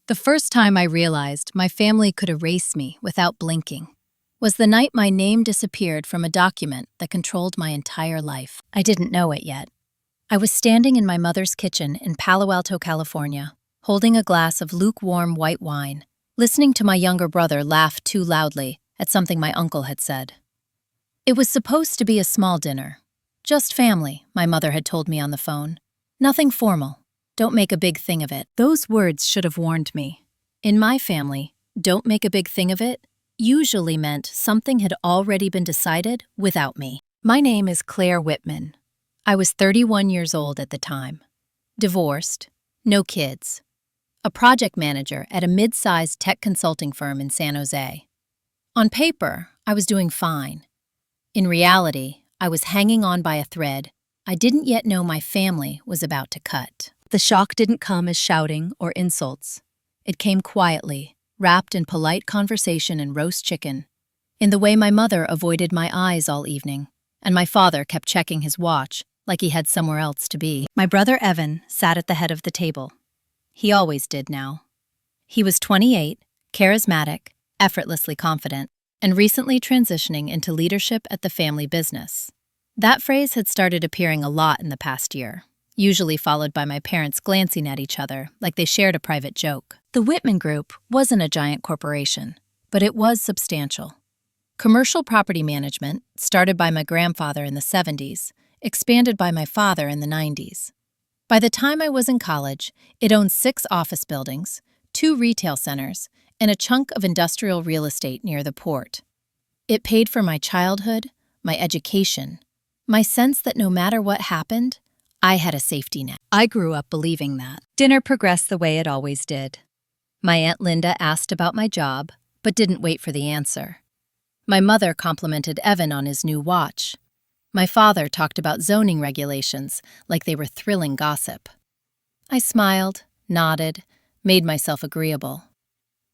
The first time I realized my family could erase me without blinking was the night my name disappeared from a document that controlled my entire life. I didn't know it yet. I was standing in my mother's kitchen in Palo Alto, California, holding a glass of lukewarm white wine, listening to my younger brother laugh too loudly at something my uncle had said. It was supposed to be a small dinner. Just family, my mother had told me on the phone. Nothing formal. Don't make a big thing of it. Those words should have warned me. In my family, don't make a big thing of it usually meant something had already been decided without me. My name is Claire Whitman. I was 31 years old at the time. Divorced, no kids. A project manager at a mid-sized tech consulting firm in San Jose. On paper, I was doing fine. In reality, I was hanging on by a thread I didn't yet know my family was about to cut. The shock didn't come as shouting or insults. It came quietly, wrapped in polite conversation and roast chicken, in the way my mother avoided my eyes all evening, and my father kept checking his watch like he had somewhere else to be. My brother Evan sat at the head of the table. He always did now. He was 28, charismatic, effortlessly confident, and recently transitioning into leadership at the family business. That phrase had started appearing a lot in the past year, usually followed by my parents glancing at each other like they shared a private joke. The Whitman Group wasn't a giant corporation, but it was substantial. Commercial property management, started by my grandfather in the 70s, expanded by my father in the 90s. By the time I was in college, it owned 6 office buildings, 2 retail centers, and a chunk of industrial real estate near the port. It paid for my childhood, my education, my sense that no matter what happened, I had a safety net. I grew up believing that. Dinner progressed the way it always did. My Aunt Linda asked about my job, but didn't wait for the answer. My mother complimented Evan on his new watch. My father talked about zoning regulations like they were thrilling gossip. I smiled, nodded, made myself agreeable.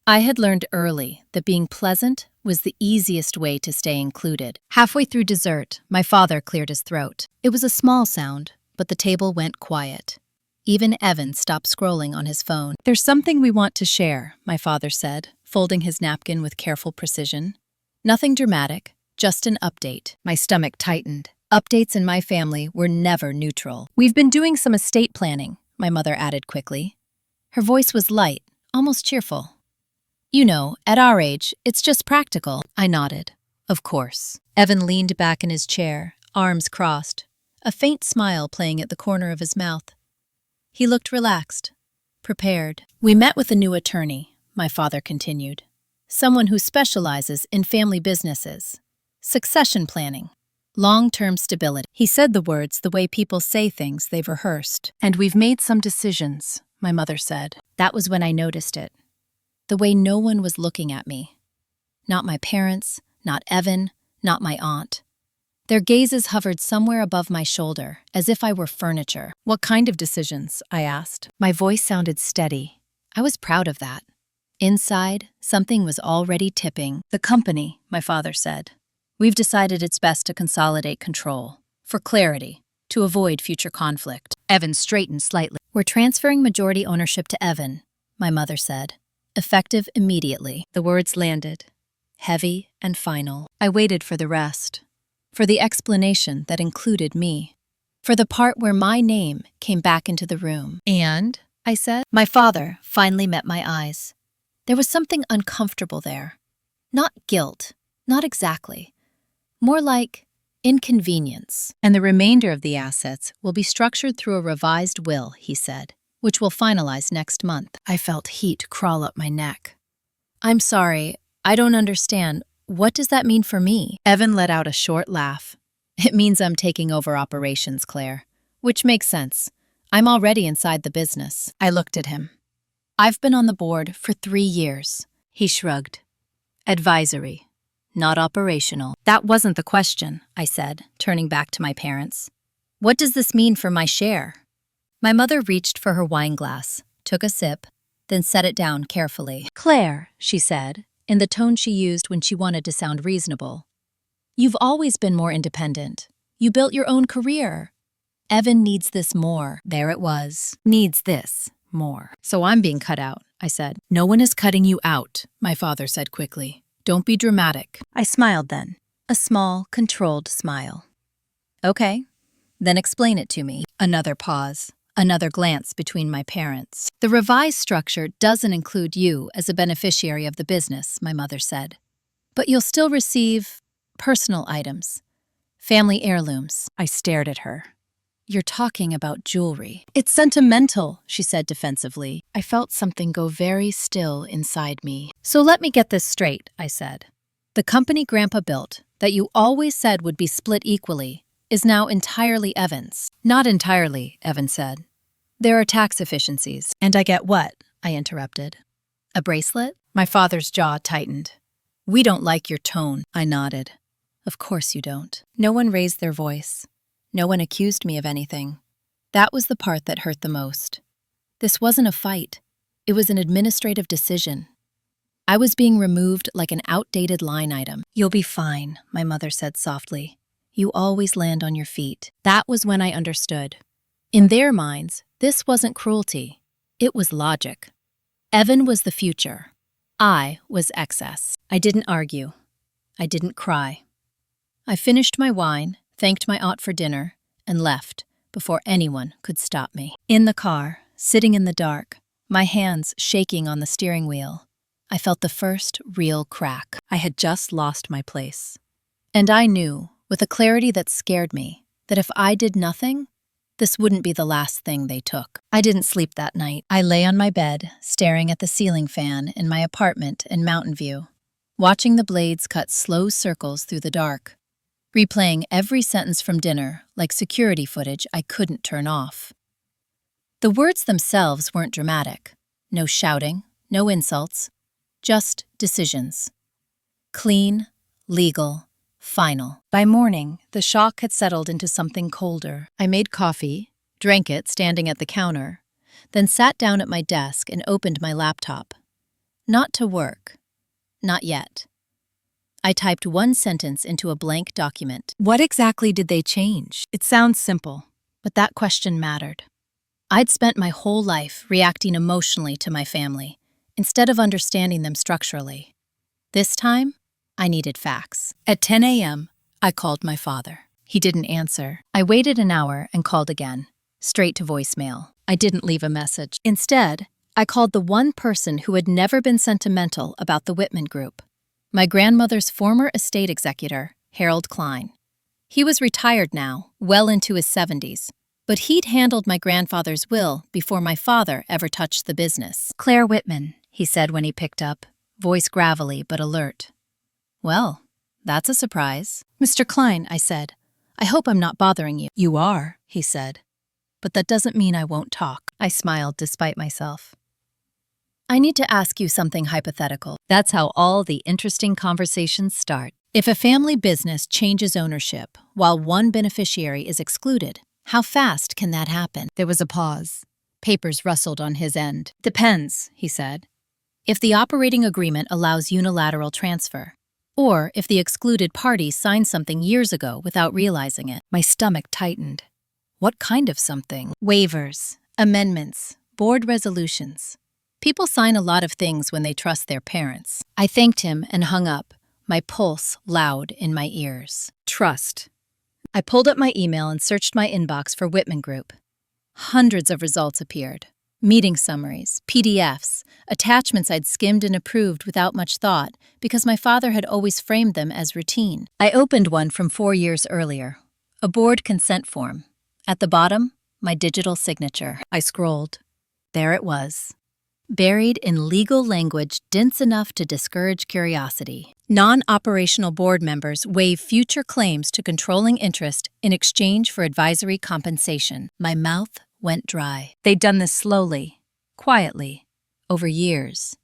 I had learned early that being pleasant was the easiest way to stay included. Halfway through dessert, my father cleared his throat. It was a small sound, but the table went quiet. Even Evan stopped scrolling on his phone. "There's something we want to share," my father said, folding his napkin with careful precision. "Nothing dramatic, just an update." My stomach tightened. Updates in my family were never neutral. "We've been doing some estate planning," my mother added quickly. Her voice was light, almost cheerful. "You know, at our age, it's just practical." I nodded. Of course. Evan leaned back in his chair, arms crossed, a faint smile playing at the corner of his mouth. He looked relaxed, prepared. "We met with a new attorney," my father continued. "Someone who specializes in family businesses, succession planning, long-term stability." He said the words the way people say things they've rehearsed. "And we've made some decisions," my mother said. That was when I noticed it. The way no one was looking at me. Not my parents, not Evan, not my aunt. Their gazes hovered somewhere above my shoulder, as if I were furniture. "What kind of decisions?" I asked. My voice sounded steady. I was proud of that. Inside, something was already tipping. "The company," my father said. "We've decided it's best to consolidate control, for clarity, to avoid future conflict." Evan straightened slightly. "We're transferring majority ownership to Evan," my mother said. "Effective immediately." The words landed, heavy and final. I waited for the rest. For the explanation that included me. For the part where my name came back into the room. "And?" I said. My father finally met my eyes. There was something uncomfortable there. Not guilt, not exactly. More like inconvenience. "And the remainder of the assets will be structured through a revised will," he said, "which we'll finalize next month." I felt heat crawl up my neck. "I'm sorry, I don't understand. What does that mean for me?" Evan let out a short laugh. "It means I'm taking over operations, Claire. Which makes sense. I'm already inside the business." I looked at him. "I've been on the board for 3 years." He shrugged. "Advisory, not operational." "That wasn't the question," I said, turning back to my parents. "What does this mean for my share?" My mother reached for her wine glass, took a sip, then set it down carefully. "Claire," she said, in the tone she used when she wanted to sound reasonable, "you've always been more independent. You built your own career. Evan needs this more." There it was. "Needs this," more. So I'm being cut out, I said. No one is cutting you out, my father said quickly. Don't be dramatic. I smiled then, a small, controlled smile. Okay, then explain it to me. Another pause, another glance between my parents. The revised structure doesn't include you as a beneficiary of the business, my mother said. But you'll still receive personal items, family heirlooms. I stared at her. You're talking about jewelry. It's sentimental, she said defensively. I felt something go very still inside me. So let me get this straight, I said. The company Grandpa built, that you always said would be split equally, is now entirely Evan's. Not entirely, Evan said. There are tax efficiencies. And I get what? I interrupted. A bracelet? My father's jaw tightened. We don't like your tone, I nodded. Of course you don't. No one raised their voice. No one accused me of anything. That was the part that hurt the most. This wasn't a fight. It was an administrative decision. I was being removed like an outdated line item. You'll be fine, my mother said softly. You always land on your feet. That was when I understood. In their minds, this wasn't cruelty. It was logic. Evan was the future. I was excess. I didn't argue. I didn't cry. I finished my wine, thanked my aunt for dinner, and left before anyone could stop me. In the car, sitting in the dark, my hands shaking on the steering wheel, I felt the first real crack. I had just lost my place. And I knew, with a clarity that scared me, that if I did nothing, this wouldn't be the last thing they took. I didn't sleep that night. I lay on my bed, staring at the ceiling fan in my apartment in Mountain View, watching the blades cut slow circles through the dark, replaying every sentence from dinner like security footage I couldn't turn off. The words themselves weren't dramatic. No shouting, no insults, just decisions. Clean, legal, final. By morning, the shock had settled into something colder. I made coffee, drank it standing at the counter, then sat down at my desk and opened my laptop. Not to work. Not yet. I typed one sentence into a blank document. What exactly did they change? It sounds simple, but that question mattered. I'd spent my whole life reacting emotionally to my family, instead of understanding them structurally. This time, I needed facts. At 10 a.m., I called my father. He didn't answer. I waited an hour and called again, straight to voicemail. I didn't leave a message. Instead, I called the one person who had never been sentimental about the Whitman Group. My grandmother's former estate executor, Harold Klein. He was retired now, well into his 70s, but he'd handled my grandfather's will before my father ever touched the business. Claire Whitman, he said when he picked up, voice gravelly but alert. Well, that's a surprise. Mr. Klein, I said, I hope I'm not bothering you. You are, he said, but that doesn't mean I won't talk. I smiled despite myself. I need to ask you something hypothetical. That's how all the interesting conversations start. If a family business changes ownership while one beneficiary is excluded, how fast can that happen? There was a pause. Papers rustled on his end. Depends, he said. If the operating agreement allows unilateral transfer, or if the excluded party signed something years ago without realizing it. My stomach tightened. What kind of something? Waivers, amendments, board resolutions. People sign a lot of things when they trust their parents. I thanked him and hung up, my pulse loud in my ears. Trust. I pulled up my email and searched my inbox for Whitman Group. Hundreds of results appeared. Meeting summaries, PDFs, attachments I'd skimmed and approved without much thought because my father had always framed them as routine. I opened one from 4 years earlier, a board consent form. At the bottom, my digital signature. I scrolled. There it was. Buried in legal language dense enough to discourage curiosity. Non-operational board members waive future claims to controlling interest in exchange for advisory compensation. My mouth went dry. They'd done this slowly, quietly, over years.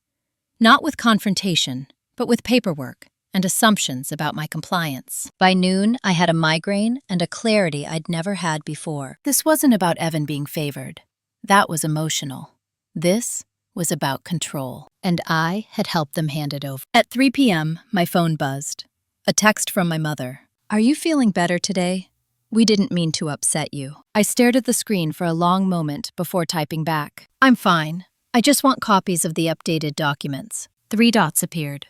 Not with confrontation, but with paperwork and assumptions about my compliance. By noon, I had a migraine and a clarity I'd never had before. This wasn't about Evan being favored. That was emotional. This was about control, and I had helped them hand it over. At 3 p.m., my phone buzzed. A text from my mother. Are you feeling better today? We didn't mean to upset you. I stared at the screen for a long moment before typing back. I'm fine. I just want copies of the updated documents. 3 dots appeared.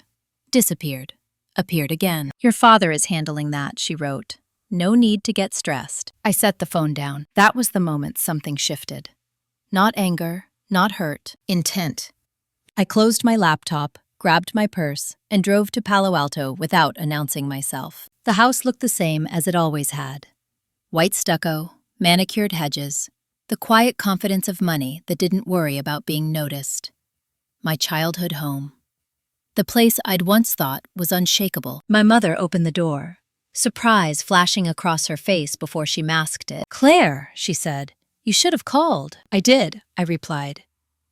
Disappeared. Appeared again. Your father is handling that, she wrote. No need to get stressed. I set the phone down. That was the moment something shifted. Not anger, not hurt, intent. I closed my laptop, grabbed my purse, and drove to Palo Alto without announcing myself. The house looked the same as it always had. White stucco, manicured hedges, the quiet confidence of money that didn't worry about being noticed. My childhood home. The place I'd once thought was unshakable. My mother opened the door, surprise flashing across her face before she masked it. "Claire," she said, "you should have called." "I did," I replied.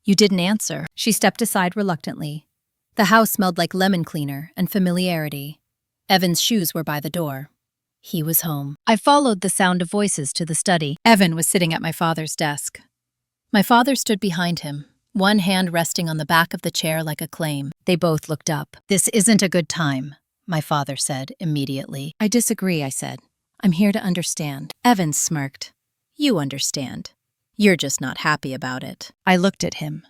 "You didn't answer." She stepped aside reluctantly. The house smelled like lemon cleaner and familiarity. Evan's shoes were by the door. He was home. I followed the sound of voices to the study. Evan was sitting at my father's desk. My father stood behind him, one hand resting on the back of the chair like a claim. They both looked up. "This isn't a good time," my father said immediately. "I disagree," I said. "I'm here to understand." Evan smirked. "You understand. You're just not happy about it." I looked at him.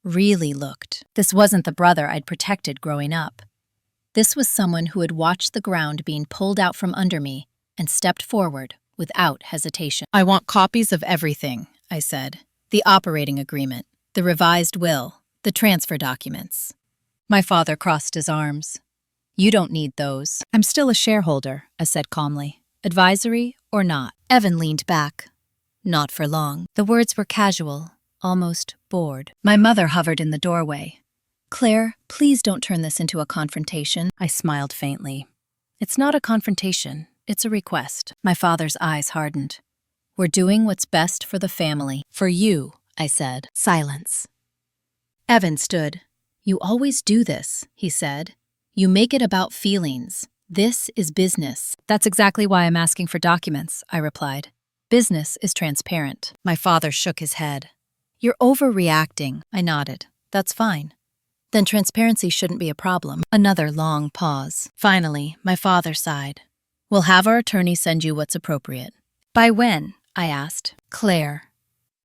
Really looked. This wasn't the brother I'd protected growing up. This was someone who had watched the ground being pulled out from under me and stepped forward without hesitation. "I want copies of everything," I said. "The operating agreement, the revised will, the transfer documents." My father crossed his arms. "You don't need those. I'm still a shareholder," I said calmly. "Advisory or not." Evan leaned back. Not for long. The words were casual, almost bored. My mother hovered in the doorway. "Claire, please don't turn this into a confrontation." I smiled faintly. "It's not a confrontation, it's a request." My father's eyes hardened. "We're doing what's best for the family." "For you," I said. Silence. Evan stood. "You always do this," he said. "You make it about feelings. This is business." "That's exactly why I'm asking for documents," I replied. "Business is transparent." My father shook his head. "You're overreacting." I nodded. "That's fine. Then transparency shouldn't be a problem." Another long pause. Finally, my father sighed. "We'll have our attorney send you what's appropriate." "By when?" I asked. "Claire."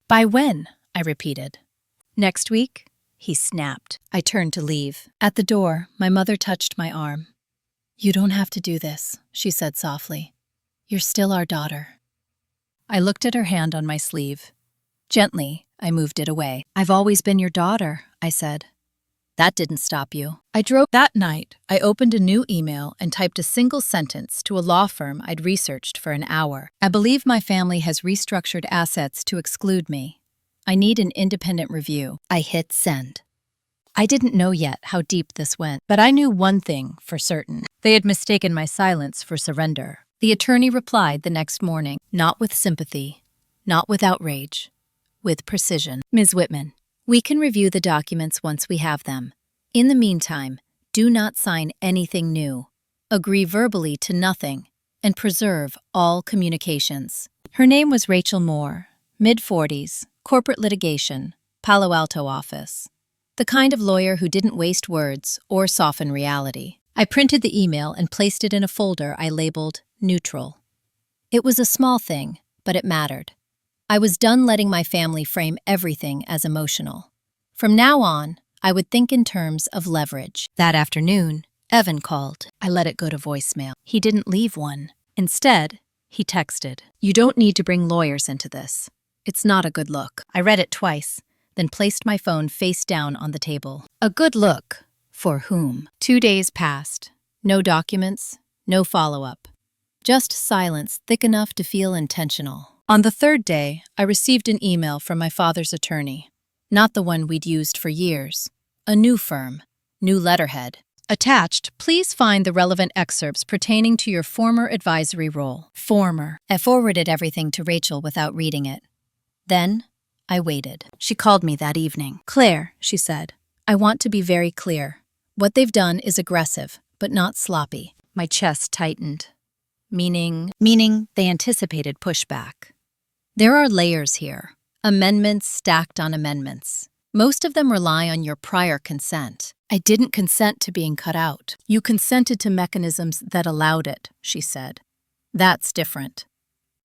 "By when?" I repeated. "Next week?" He snapped. I turned to leave. At the door, my mother touched my arm. "You don't have to do this," she said softly. "You're still our daughter." I looked at her hand on my sleeve. Gently, I moved it away. "I've always been your daughter," I said. That didn't stop you. I drove. That night, I opened a new email and typed a single sentence to a law firm I'd researched for an hour. "I believe my family has restructured assets to exclude me. I need an independent review." I hit send. I didn't know yet how deep this went, but I knew one thing for certain. They had mistaken my silence for surrender. The attorney replied the next morning, not with sympathy, not with outrage, with precision. "Ms. Whitman, we can review the documents once we have them. In the meantime, do not sign anything new. Agree verbally to nothing, and preserve all communications." Her name was Rachel Moore, mid-40s, corporate litigation, Palo Alto office. The kind of lawyer who didn't waste words or soften reality. I printed the email and placed it in a folder I labeled neutral. It was a small thing, but it mattered. I was done letting my family frame everything as emotional. From now on, I would think in terms of leverage. That afternoon, Evan called. I let it go to voicemail. He didn't leave one. Instead, he texted, "You don't need to bring lawyers into this. It's not a good look." I read it twice, then placed my phone face down on the table. A good look? For whom? 2 days passed. No documents, no follow-up. Just silence thick enough to feel intentional. On the 3rd day, I received an email from my father's attorney. Not the one we'd used for years. A new firm, new letterhead. Attached, please find the relevant excerpts pertaining to your former advisory role. Former. I forwarded everything to Rachel without reading it. Then, I waited. She called me that evening. "Claire," she said, "I want to be very clear. What they've done is aggressive, but not sloppy." My chest tightened. Meaning they anticipated pushback. There are layers here. Amendments stacked on amendments. Most of them rely on your prior consent. "I didn't consent to being cut out. You consented to mechanisms that allowed it," she said. "That's different."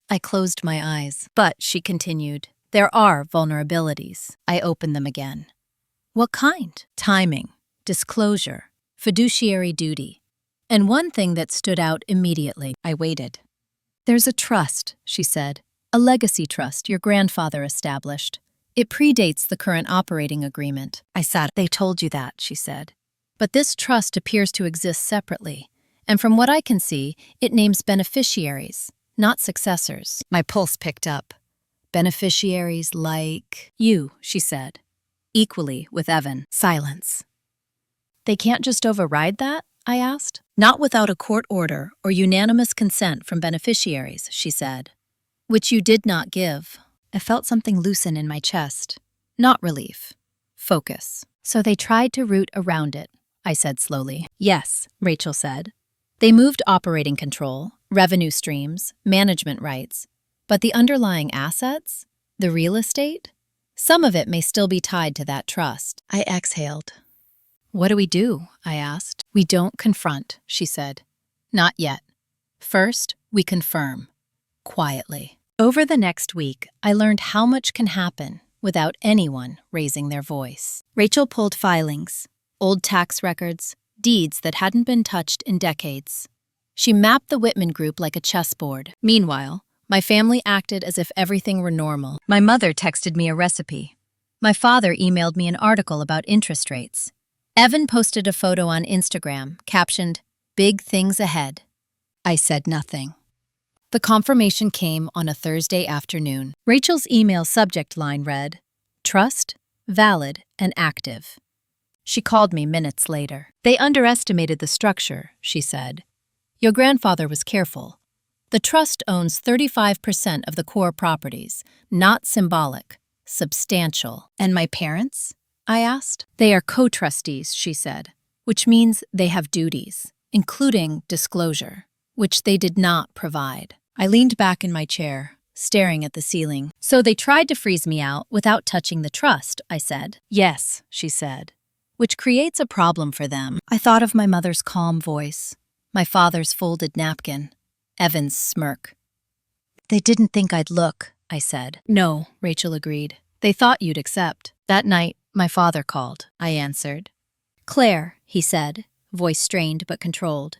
I closed my eyes. But, she continued, there are vulnerabilities. I opened them again. What kind? Timing, disclosure, fiduciary duty. And one thing that stood out immediately. I waited. There's a trust, she said. A legacy trust your grandfather established. It predates the current operating agreement. I sat. They told you that, she said. But this trust appears to exist separately. And from what I can see, it names beneficiaries, not successors. My pulse picked up. Beneficiaries like you, she said. Equally with Evan. Silence. They can't just override that? I asked. Not without a court order or unanimous consent from beneficiaries, she said. Which you did not give. I felt something loosen in my chest. Not relief. Focus. So they tried to root around it, I said slowly. Yes, Rachel said. They moved operating control, revenue streams, management rights. But the underlying assets? The real estate? Some of it may still be tied to that trust. I exhaled. What do we do? I asked. We don't confront, she said. Not yet. First, we confirm. Quietly. Over the next week, I learned how much can happen without anyone raising their voice. Rachel pulled filings, old tax records, deeds that hadn't been touched in decades. She mapped the Whitman group like a chessboard. Meanwhile, my family acted as if everything were normal. My mother texted me a recipe. My father emailed me an article about interest rates. Evan posted a photo on Instagram, captioned, "Big things ahead." I said nothing. The confirmation came on a Thursday afternoon. Rachel's email subject line read, "Trust, valid, and active." She called me minutes later. They underestimated the structure, she said. Your grandfather was careful. The trust owns 35% of the core properties, not symbolic, substantial. And my parents? I asked. They are co-trustees, she said, which means they have duties, including disclosure, which they did not provide. I leaned back in my chair, staring at the ceiling. So they tried to freeze me out without touching the trust, I said. Yes, she said, which creates a problem for them. I thought of my mother's calm voice, my father's folded napkin, Evan's smirk. They didn't think I'd look, I said. No, Rachel agreed. They thought you'd accept. That night, my father called, I answered. Claire, he said, voice strained but controlled.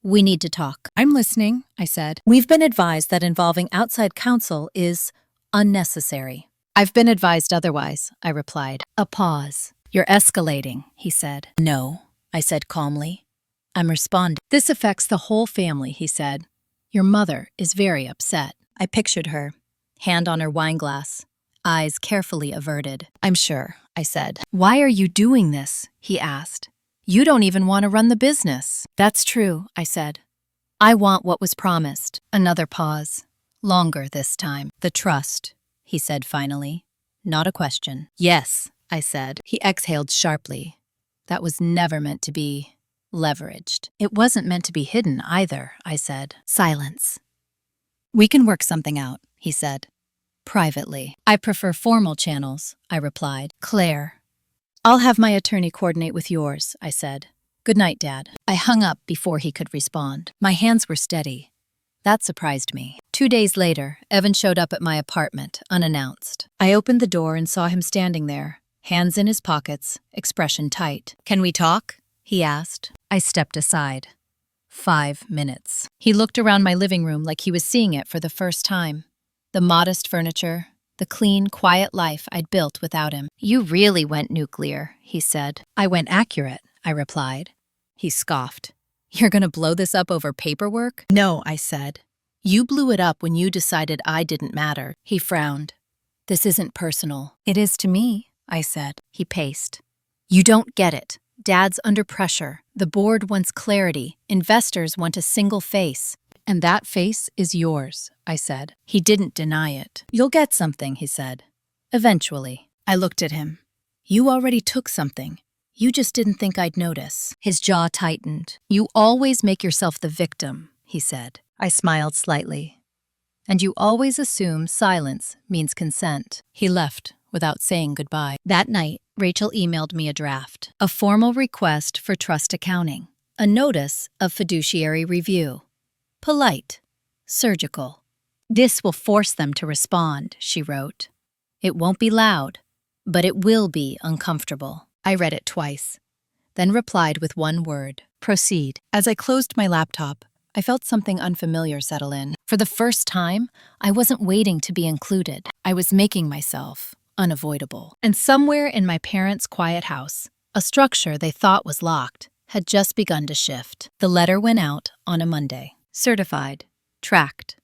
We need to talk. I'm listening, I said. We've been advised that involving outside counsel is unnecessary. I've been advised otherwise, I replied. A pause. You're escalating, he said. No, I said calmly. I'm responding. This affects the whole family, he said. Your mother is very upset. I pictured her, hand on her wineglass, eyes carefully averted. I'm sure, I said. Why are you doing this? He asked. You don't even want to run the business. That's true, I said. I want what was promised. Another pause. Longer this time. The trust, he said finally. Not a question. Yes, I said. He exhaled sharply. That was never meant to be leveraged. It wasn't meant to be hidden either, I said. Silence. We can work something out, he said. Privately. I prefer formal channels, I replied. Claire. I'll have my attorney coordinate with yours, I said. Good night, Dad. I hung up before he could respond. My hands were steady. That surprised me. 2 days later, Evan showed up at my apartment, unannounced. I opened the door and saw him standing there, hands in his pockets, expression tight. Can we talk? He asked. I stepped aside. 5 minutes. He looked around my living room like he was seeing it for the first time. The modest furniture, the clean, quiet life I'd built without him. You really went nuclear, he said. I went accurate, I replied. He scoffed. You're gonna blow this up over paperwork? No, I said. You blew it up when you decided I didn't matter. He frowned. This isn't personal. It is to me, I said. He paced. You don't get it. Dad's under pressure. The board wants clarity. Investors want a single face. And that face is yours, I said. He didn't deny it. You'll get something, he said. Eventually. I looked at him. You already took something. You just didn't think I'd notice. His jaw tightened. You always make yourself the victim, he said. I smiled slightly. And you always assume silence means consent. He left without saying goodbye. That night, Rachel emailed me a draft. A formal request for trust accounting. A notice of fiduciary review. Polite. Surgical. "This will force them to respond," she wrote. "It won't be loud, but it will be uncomfortable." I read it twice, then replied with one word: "Proceed." As I closed my laptop, I felt something unfamiliar settle in. For the first time, I wasn't waiting to be included. I was making myself unavoidable. And somewhere in my parents' quiet house, a structure they thought was locked had just begun to shift. The letter went out on a Monday. Certified, tracked,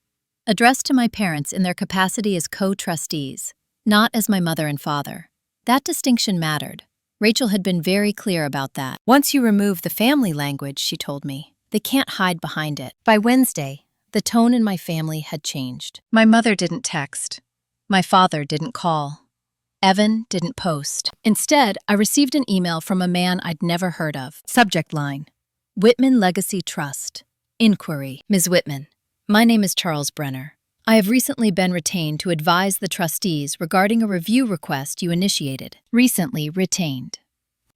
addressed to my parents in their capacity as co-trustees, not as my mother and father. That distinction mattered. Rachel had been very clear about that. Once you remove the family language, she told me, they can't hide behind it. By Wednesday, the tone in my family had changed. My mother didn't text. My father didn't call. Evan didn't post. Instead, I received an email from a man I'd never heard of. Subject line: Whitman Legacy Trust. Inquiry. Ms. Whitman, my name is Charles Brenner. I have recently been retained to advise the trustees regarding a review request you initiated. Recently retained.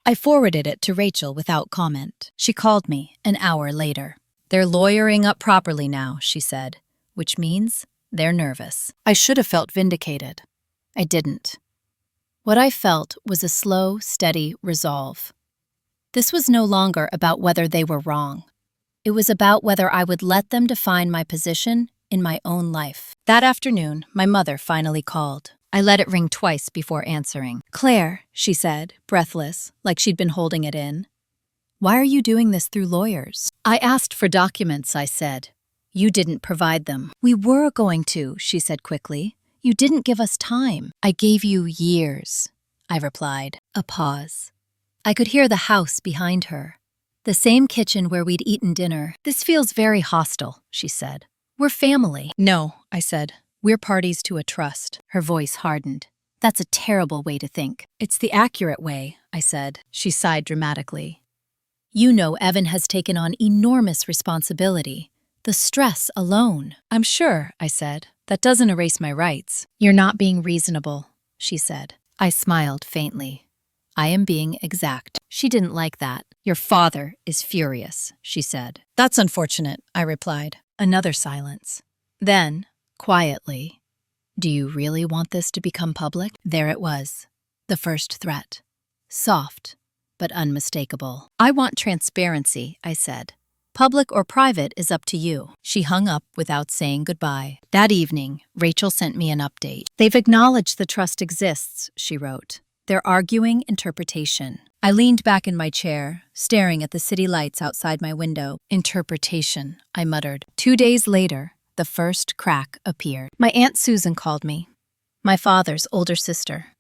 I forwarded it to Rachel without comment. She called me an hour later. "They're lawyering up properly now," she said, which means they're nervous. I should have felt vindicated. I didn't. What I felt was a slow, steady resolve. This was no longer about whether they were wrong. It was about whether I would let them define my position in my own life. That afternoon, my mother finally called. I let it ring twice before answering. "Claire," she said, breathless, like she'd been holding it in. "Why are you doing this through lawyers?" "I asked for documents," I said. "You didn't provide them." "We were going to," she said quickly. "You didn't give us time." "I gave you years," I replied. A pause. I could hear the house behind her. The same kitchen where we'd eaten dinner. "This feels very hostile," she said. "We're family." "No," I said. "We're parties to a trust." Her voice hardened. "That's a terrible way to think." "It's the accurate way," I said. She sighed dramatically. "You know Evan has taken on enormous responsibility. The stress alone." "I'm sure," I said. "That doesn't erase my rights." "You're not being reasonable," she said. I smiled faintly. "I am being exact." She didn't like that. "Your father is furious," she said. "That's unfortunate," I replied. Another silence. Then, quietly, "Do you really want this to become public?" There it was, the first threat. Soft, but unmistakable. "I want transparency," I said. "Public or private is up to you." She hung up without saying goodbye. That evening, Rachel sent me an update. "They've acknowledged the trust exists," she wrote. "They're arguing interpretation." I leaned back in my chair, staring at the city lights outside my window. "Interpretation," I muttered. 2 days later, the first crack appeared. My Aunt Susan called me, my father's older sister.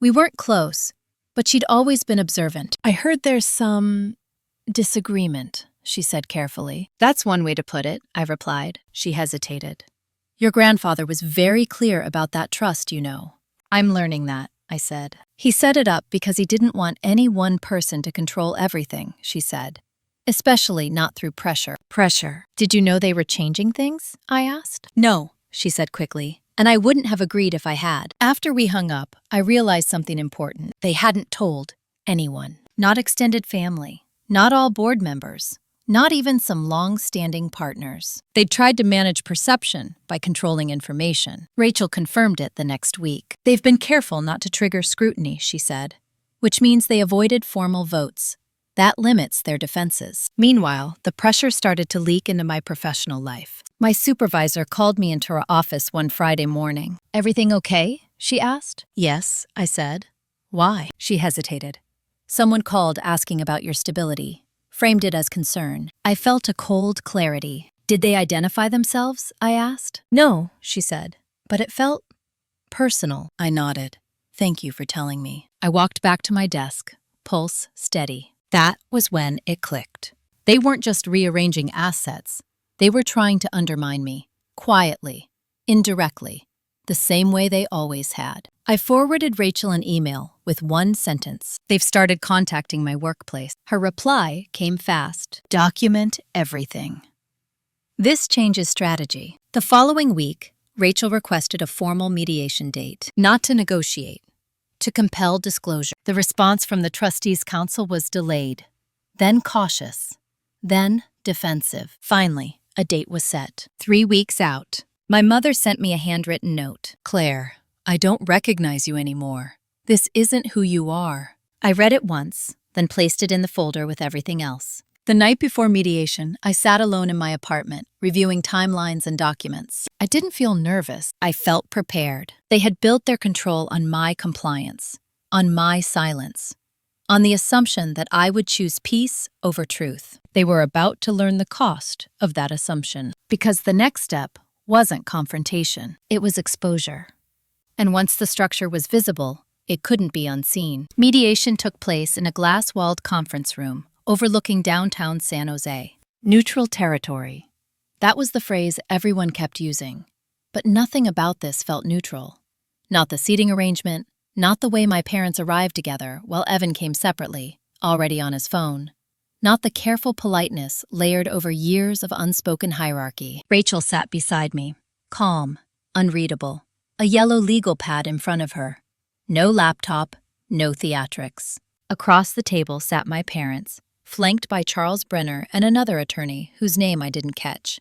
We weren't close, but she'd always been observant. "I heard there's some disagreement," she said carefully. "That's one way to put it," I replied. She hesitated. "Your grandfather was very clear about that trust, you know." "I'm learning that," I said. "He set it up because he didn't want any one person to control everything," she said. "Especially not through pressure." "Pressure. Did you know they were changing things?" I asked. "No," she said quickly, "and I wouldn't have agreed if I had." After we hung up, I realized something important. They hadn't told anyone. Not extended family. Not all board members. Not even some long-standing partners. They'd tried to manage perception by controlling information. Rachel confirmed it the next week. "They've been careful not to trigger scrutiny," she said, "which means they avoided formal votes. That limits their defenses." Meanwhile, the pressure started to leak into my professional life. My supervisor called me into her office one Friday morning. "Everything okay?" she asked. "Yes," I said. "Why?" She hesitated. "Someone called asking about your stability." Framed it as concern. I felt a cold clarity. "Did they identify themselves?" I asked. "No," she said, "but it felt personal." I nodded. "Thank you for telling me." I walked back to my desk, pulse steady. That was when it clicked. They weren't just rearranging assets. They were trying to undermine me, quietly, indirectly, the same way they always had. I forwarded Rachel an email with one sentence. "They've started contacting my workplace." Her reply came fast. "Document everything." This changes strategy. The following week, Rachel requested a formal mediation date, not to negotiate, to compel disclosure. The response from the Trustees' Council was delayed, then cautious, then defensive. Finally, a date was set. 3 weeks out, My mother sent me a handwritten note. Claire, I don't recognize you anymore. This isn't who you are. I read it once, then placed it in the folder with everything else. The night before mediation, I sat alone in my apartment, reviewing timelines and documents. I didn't feel nervous. I felt prepared. They had built their control on my compliance, on my silence, on the assumption that I would choose peace over truth. They were about to learn the cost of that assumption, because the next step wasn't confrontation, it was exposure. And once the structure was visible, it couldn't be unseen. Mediation took place in a glass-walled conference room overlooking downtown San Jose. Neutral territory. That was the phrase everyone kept using. But nothing about this felt neutral. Not the seating arrangement, not the way my parents arrived together while Evan came separately, already on his phone. Not the careful politeness layered over years of unspoken hierarchy. Rachel sat beside me, calm, unreadable, a yellow legal pad in front of her. No laptop, no theatrics. Across the table sat my parents, flanked by Charles Brenner and another attorney whose name I didn't catch.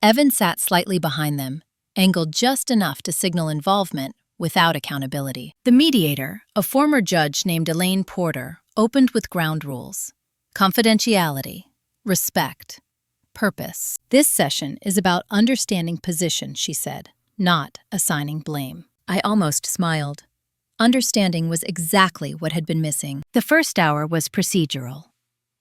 Evan sat slightly behind them, angled just enough to signal involvement without accountability. The mediator, a former judge named Elaine Porter, opened with ground rules. Confidentiality, respect, purpose. This session is about understanding position, she said, not assigning blame. I almost smiled. Understanding was exactly what had been missing. The first hour was procedural.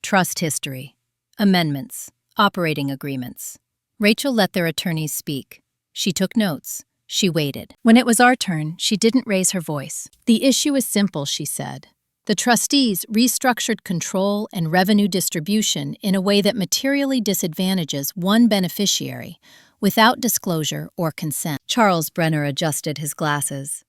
Trust history, amendments, operating agreements. Rachel let their attorneys speak. She took notes. She waited. When it was our turn, she didn't raise her voice. The issue is simple, she said. The trustees restructured control and revenue distribution in a way that materially disadvantages one beneficiary without disclosure or consent. Charles Brenner adjusted his glasses.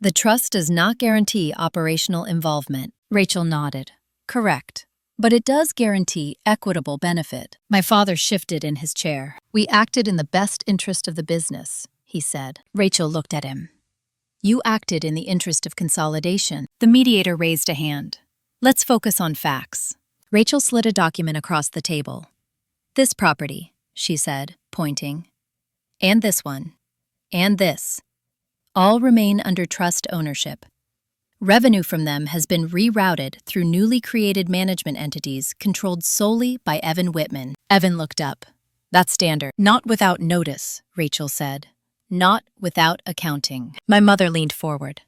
The trust does not guarantee operational involvement. Rachel nodded. Correct. But it does guarantee equitable benefit. My father shifted in his chair. We acted in the best interest of the business, he said. Rachel looked at him. You acted in the interest of consolidation. The mediator raised a hand. Let's focus on facts. Rachel slid a document across the table. This property, she said, pointing. And this one. And this. All remain under trust ownership. Revenue from them has been rerouted through newly created management entities controlled solely by Evan Whitman. Evan looked up. That's standard. Not without notice, Rachel said. Not without accounting. My mother leaned forward.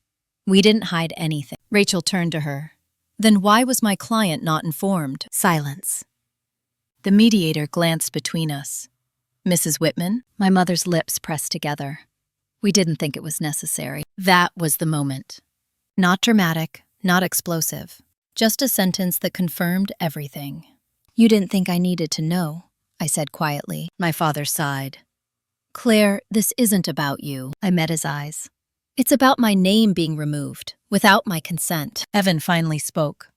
We didn't hide anything. Rachel turned to her. Then why was my client not informed? Silence. The mediator glanced between us. Mrs. Whitman? My mother's lips pressed together. We didn't think it was necessary. That was the moment. Not dramatic, not explosive. Just a sentence that confirmed everything. You didn't think I needed to know, I said quietly. My father sighed. Claire, this isn't about you. I met his eyes. It's about my name being removed, without my consent. Evan finally spoke.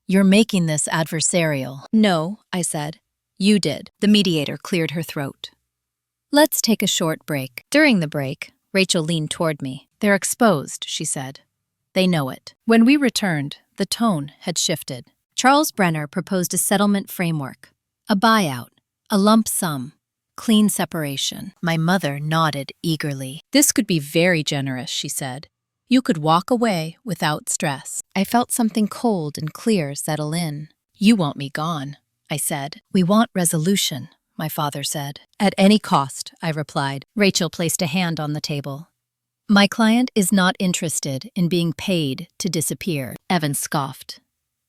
You're making this adversarial. No, I said. You did. The mediator cleared her throat. Let's take a short break. During the break, Rachel leaned toward me. They're exposed, she said. They know it. When we returned, the tone had shifted. Charles Brenner proposed a settlement framework, a buyout, a lump sum, clean separation. My mother nodded eagerly. This could be very generous, she said. You could walk away without stress. I felt something cold and clear settle in. You want me gone, I said. We want resolution, my father said. At any cost, I replied. Rachel placed a hand on the table. My client is not interested in being paid to disappear. Evan scoffed.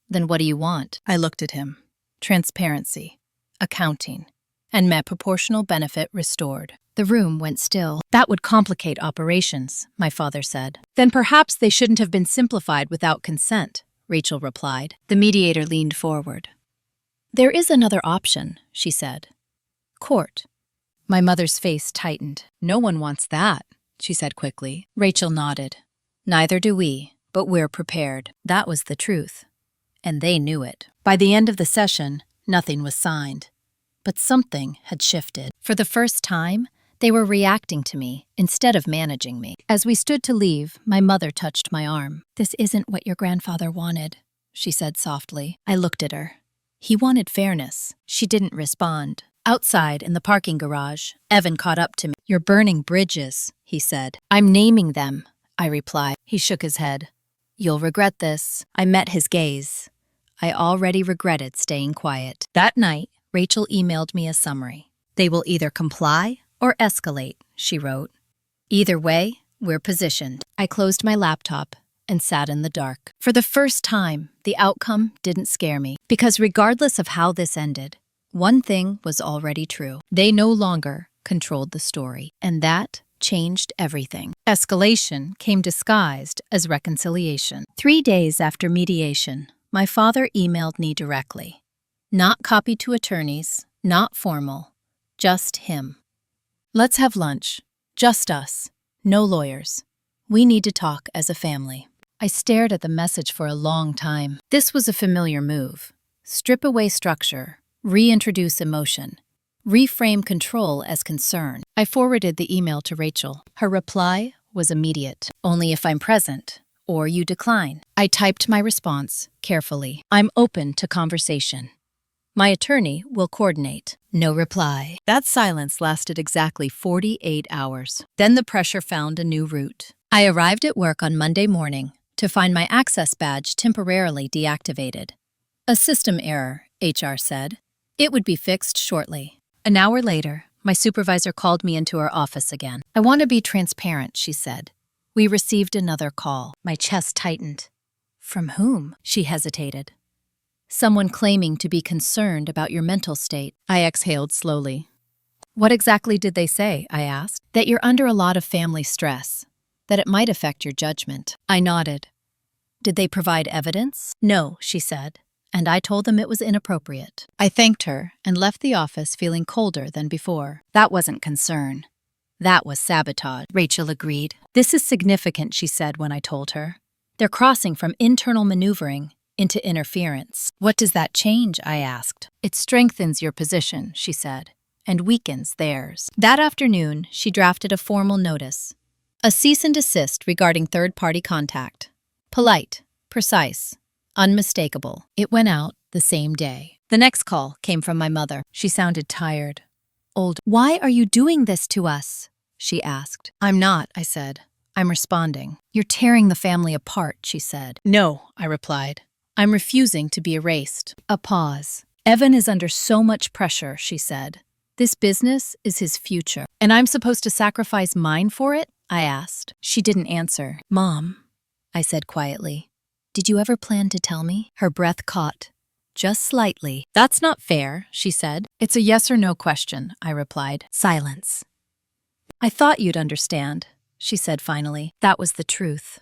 Then what do you want? I looked at him. Transparency, accounting, and my proportional benefit restored. The room went still. That would complicate operations, my father said. Then perhaps they shouldn't have been simplified without consent, Rachel replied. The mediator leaned forward. There is another option, she said. Court. My mother's face tightened. No one wants that, she said quickly. Rachel nodded. Neither do we, but we're prepared. That was the truth. And they knew it. By the end of the session, nothing was signed. But something had shifted. For the first time, they were reacting to me instead of managing me. As we stood to leave, my mother touched my arm. This isn't what your grandfather wanted, she said softly. I looked at her. He wanted fairness. She didn't respond. Outside, in the parking garage, Evan caught up to me. "You're burning bridges," he said. "I'm naming them," I replied. He shook his head. "You'll regret this." I met his gaze. I already regretted staying quiet. That night, Rachel emailed me a summary. "They will either comply or escalate," she wrote. "Either way, we're positioned." I closed my laptop and sat in the dark. For the first time, the outcome didn't scare me, because regardless of how this ended, one thing was already true. They no longer controlled the story, and that changed everything. Escalation came disguised as reconciliation. 3 days after mediation, my father emailed me directly. Not copied to attorneys, not formal, just him. "Let's have lunch. Just us. No lawyers. We need to talk as a family." I stared at the message for a long time. This was a familiar move. Strip away structure, reintroduce emotion, reframe control as concern. I forwarded the email to Rachel. Her reply was immediate. "Only if I'm present, or you decline." I typed my response carefully. "I'm open to conversation. My attorney will coordinate." No reply. That silence lasted exactly 48 hours. Then the pressure found a new route. I arrived at work on Monday morning to find my access badge temporarily deactivated. "A system error," HR said. "It would be fixed shortly." An hour later, my supervisor called me into her office again. "I want to be transparent," she said. "We received another call." My chest tightened. "From whom?" She hesitated. "Someone claiming to be concerned about your mental state." I exhaled slowly. "What exactly did they say?" I asked. "That you're under a lot of family stress, that it might affect your judgment." I nodded. "Did they provide evidence?" "No," she said, and I told them it was inappropriate. I thanked her and left the office feeling colder than before. That wasn't concern. That was sabotage. Rachel agreed. "This is significant," she said when I told her. "They're crossing from internal maneuvering into interference." "What does that change?" I asked. "It strengthens your position," she said, "and weakens theirs." That afternoon, she drafted a formal notice. A cease and desist regarding third-party contact. Polite, precise, unmistakable. It went out the same day. The next call came from my mother. She sounded tired. Old. "Why are you doing this to us?" she asked. "I'm not," I said. "I'm responding." "You're tearing the family apart," she said. "No," I replied. "I'm refusing to be erased." A pause. "Evan is under so much pressure," she said. "This business is his future." "And I'm supposed to sacrifice mine for it?" I asked. She didn't answer. "Mom," I said quietly, "did you ever plan to tell me?" Her breath caught, just slightly. "That's not fair," she said. "It's a yes or no question," I replied. Silence. "I thought you'd understand," she said finally. That was the truth.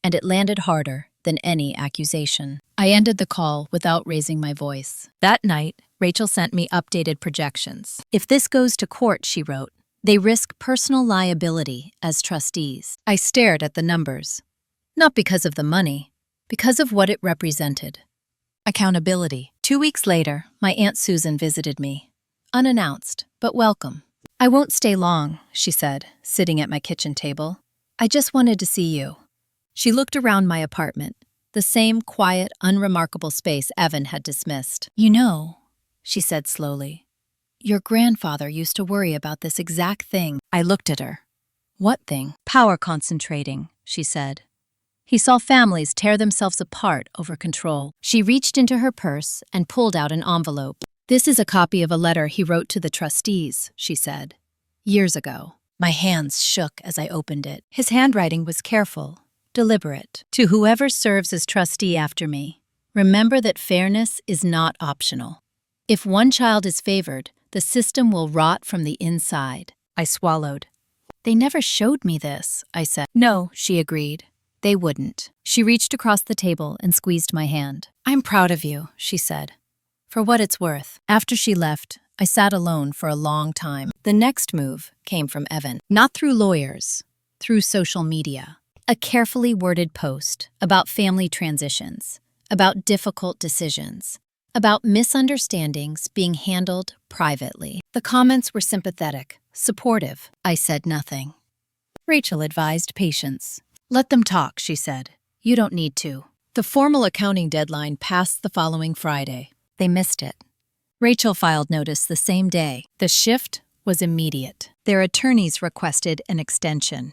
And it landed harder than any accusation. I ended the call without raising my voice. That night, Rachel sent me updated projections. "If this goes to court," she wrote, "they risk personal liability as trustees." I stared at the numbers. Not because of the money, because of what it represented. Accountability. 2 weeks later, my Aunt Susan visited me. Unannounced, but welcome. "I won't stay long," she said, sitting at my kitchen table. "I just wanted to see you." She looked around my apartment, the same quiet, unremarkable space Evan had dismissed. "You know," she said slowly, "your grandfather used to worry about this exact thing." I looked at her. "What thing?" "Power concentrating," she said. "He saw families tear themselves apart over control." She reached into her purse and pulled out an envelope. "This is a copy of a letter he wrote to the trustees," she said, "years ago." My hands shook as I opened it. His handwriting was careful, deliberate. "To whoever serves as trustee after me, remember that fairness is not optional. If one child is favored, the system will rot from the inside." I swallowed. "They never showed me this," I said. "No," she agreed. "They wouldn't." She reached across the table and squeezed my hand. "I'm proud of you," she said. "For what it's worth." After she left, I sat alone for a long time. The next move came from Evan. Not through lawyers, through social media. A carefully worded post about family transitions, about difficult decisions, about misunderstandings being handled privately. The comments were sympathetic, supportive. I said nothing. Rachel advised patience. "Let them talk," she said. "You don't need to." The formal accounting deadline passed the following Friday. They missed it. Rachel filed notice the same day. The shift was immediate. Their attorneys requested an extension.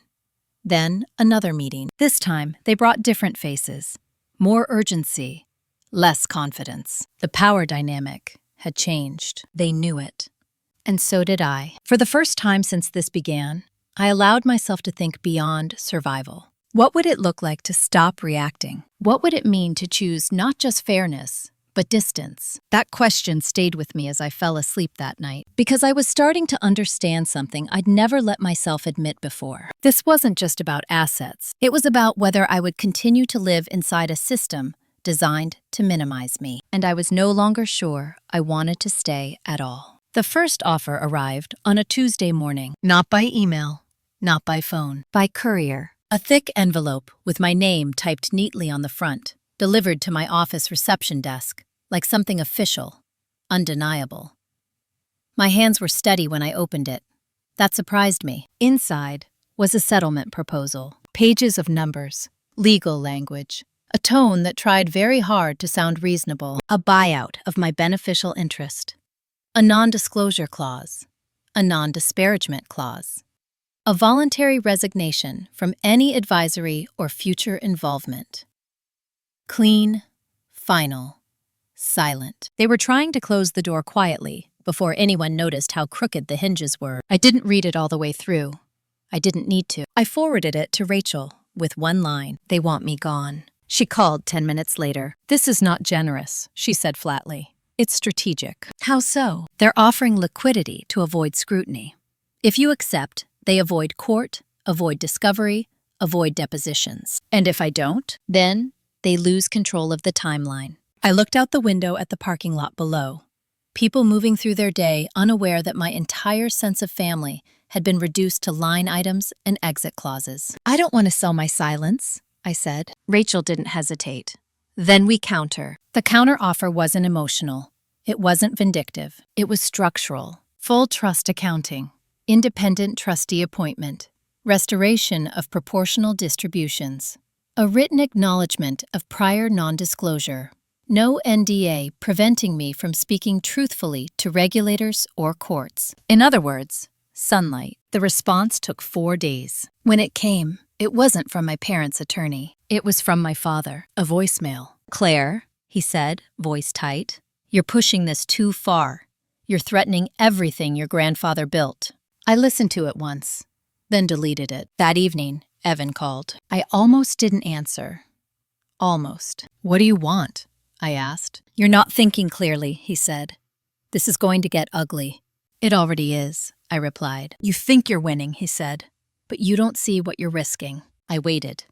Then another meeting. This time, they brought different faces. More urgency, less confidence. The power dynamic had changed. They knew it. And so did I. For the first time since this began, I allowed myself to think beyond survival. What would it look like to stop reacting? What would it mean to choose not just fairness, but distance? That question stayed with me as I fell asleep that night, because I was starting to understand something I'd never let myself admit before. This wasn't just about assets. It was about whether I would continue to live inside a system designed to minimize me, and I was no longer sure I wanted to stay at all. The first offer arrived on a Tuesday morning, not by email, not by phone, by courier. A thick envelope with my name typed neatly on the front, delivered to my office reception desk, like something official, undeniable. My hands were steady when I opened it. That surprised me. Inside was a settlement proposal, pages of numbers, legal language, a tone that tried very hard to sound reasonable, a buyout of my beneficial interest, a non-disclosure clause, a non-disparagement clause, a voluntary resignation from any advisory or future involvement. Clean, final, silent. They were trying to close the door quietly before anyone noticed how crooked the hinges were. I didn't read it all the way through. I didn't need to. I forwarded it to Rachel with one line: "They want me gone." She called 10 minutes later. "This is not generous," she said flatly. "It's strategic." "How so?" "They're offering liquidity to avoid scrutiny. If you accept, they avoid court, avoid discovery, avoid depositions. And if I don't, then they lose control of the timeline." I looked out the window at the parking lot below. People moving through their day, unaware that my entire sense of family had been reduced to line items and exit clauses. "I don't want to sell my silence," I said. Rachel didn't hesitate. "Then we counter." The counter offer wasn't emotional. It wasn't vindictive. It was structural. Full trust accounting. Independent trustee appointment, restoration of proportional distributions, a written acknowledgement of prior non-disclosure, no NDA preventing me from speaking truthfully to regulators or courts. In other words, sunlight. The response took 4 days. When it came, it wasn't from my parents' attorney. It was from my father, a voicemail. "Claire," he said, voice tight, "you're pushing this too far. You're threatening everything your grandfather built." I listened to it once, then deleted it. That evening, Evan called. I almost didn't answer. Almost. "What do you want?" I asked. "You're not thinking clearly," he said. "This is going to get ugly." "It already is," I replied. "You think you're winning," he said, "but you don't see what you're risking." I waited.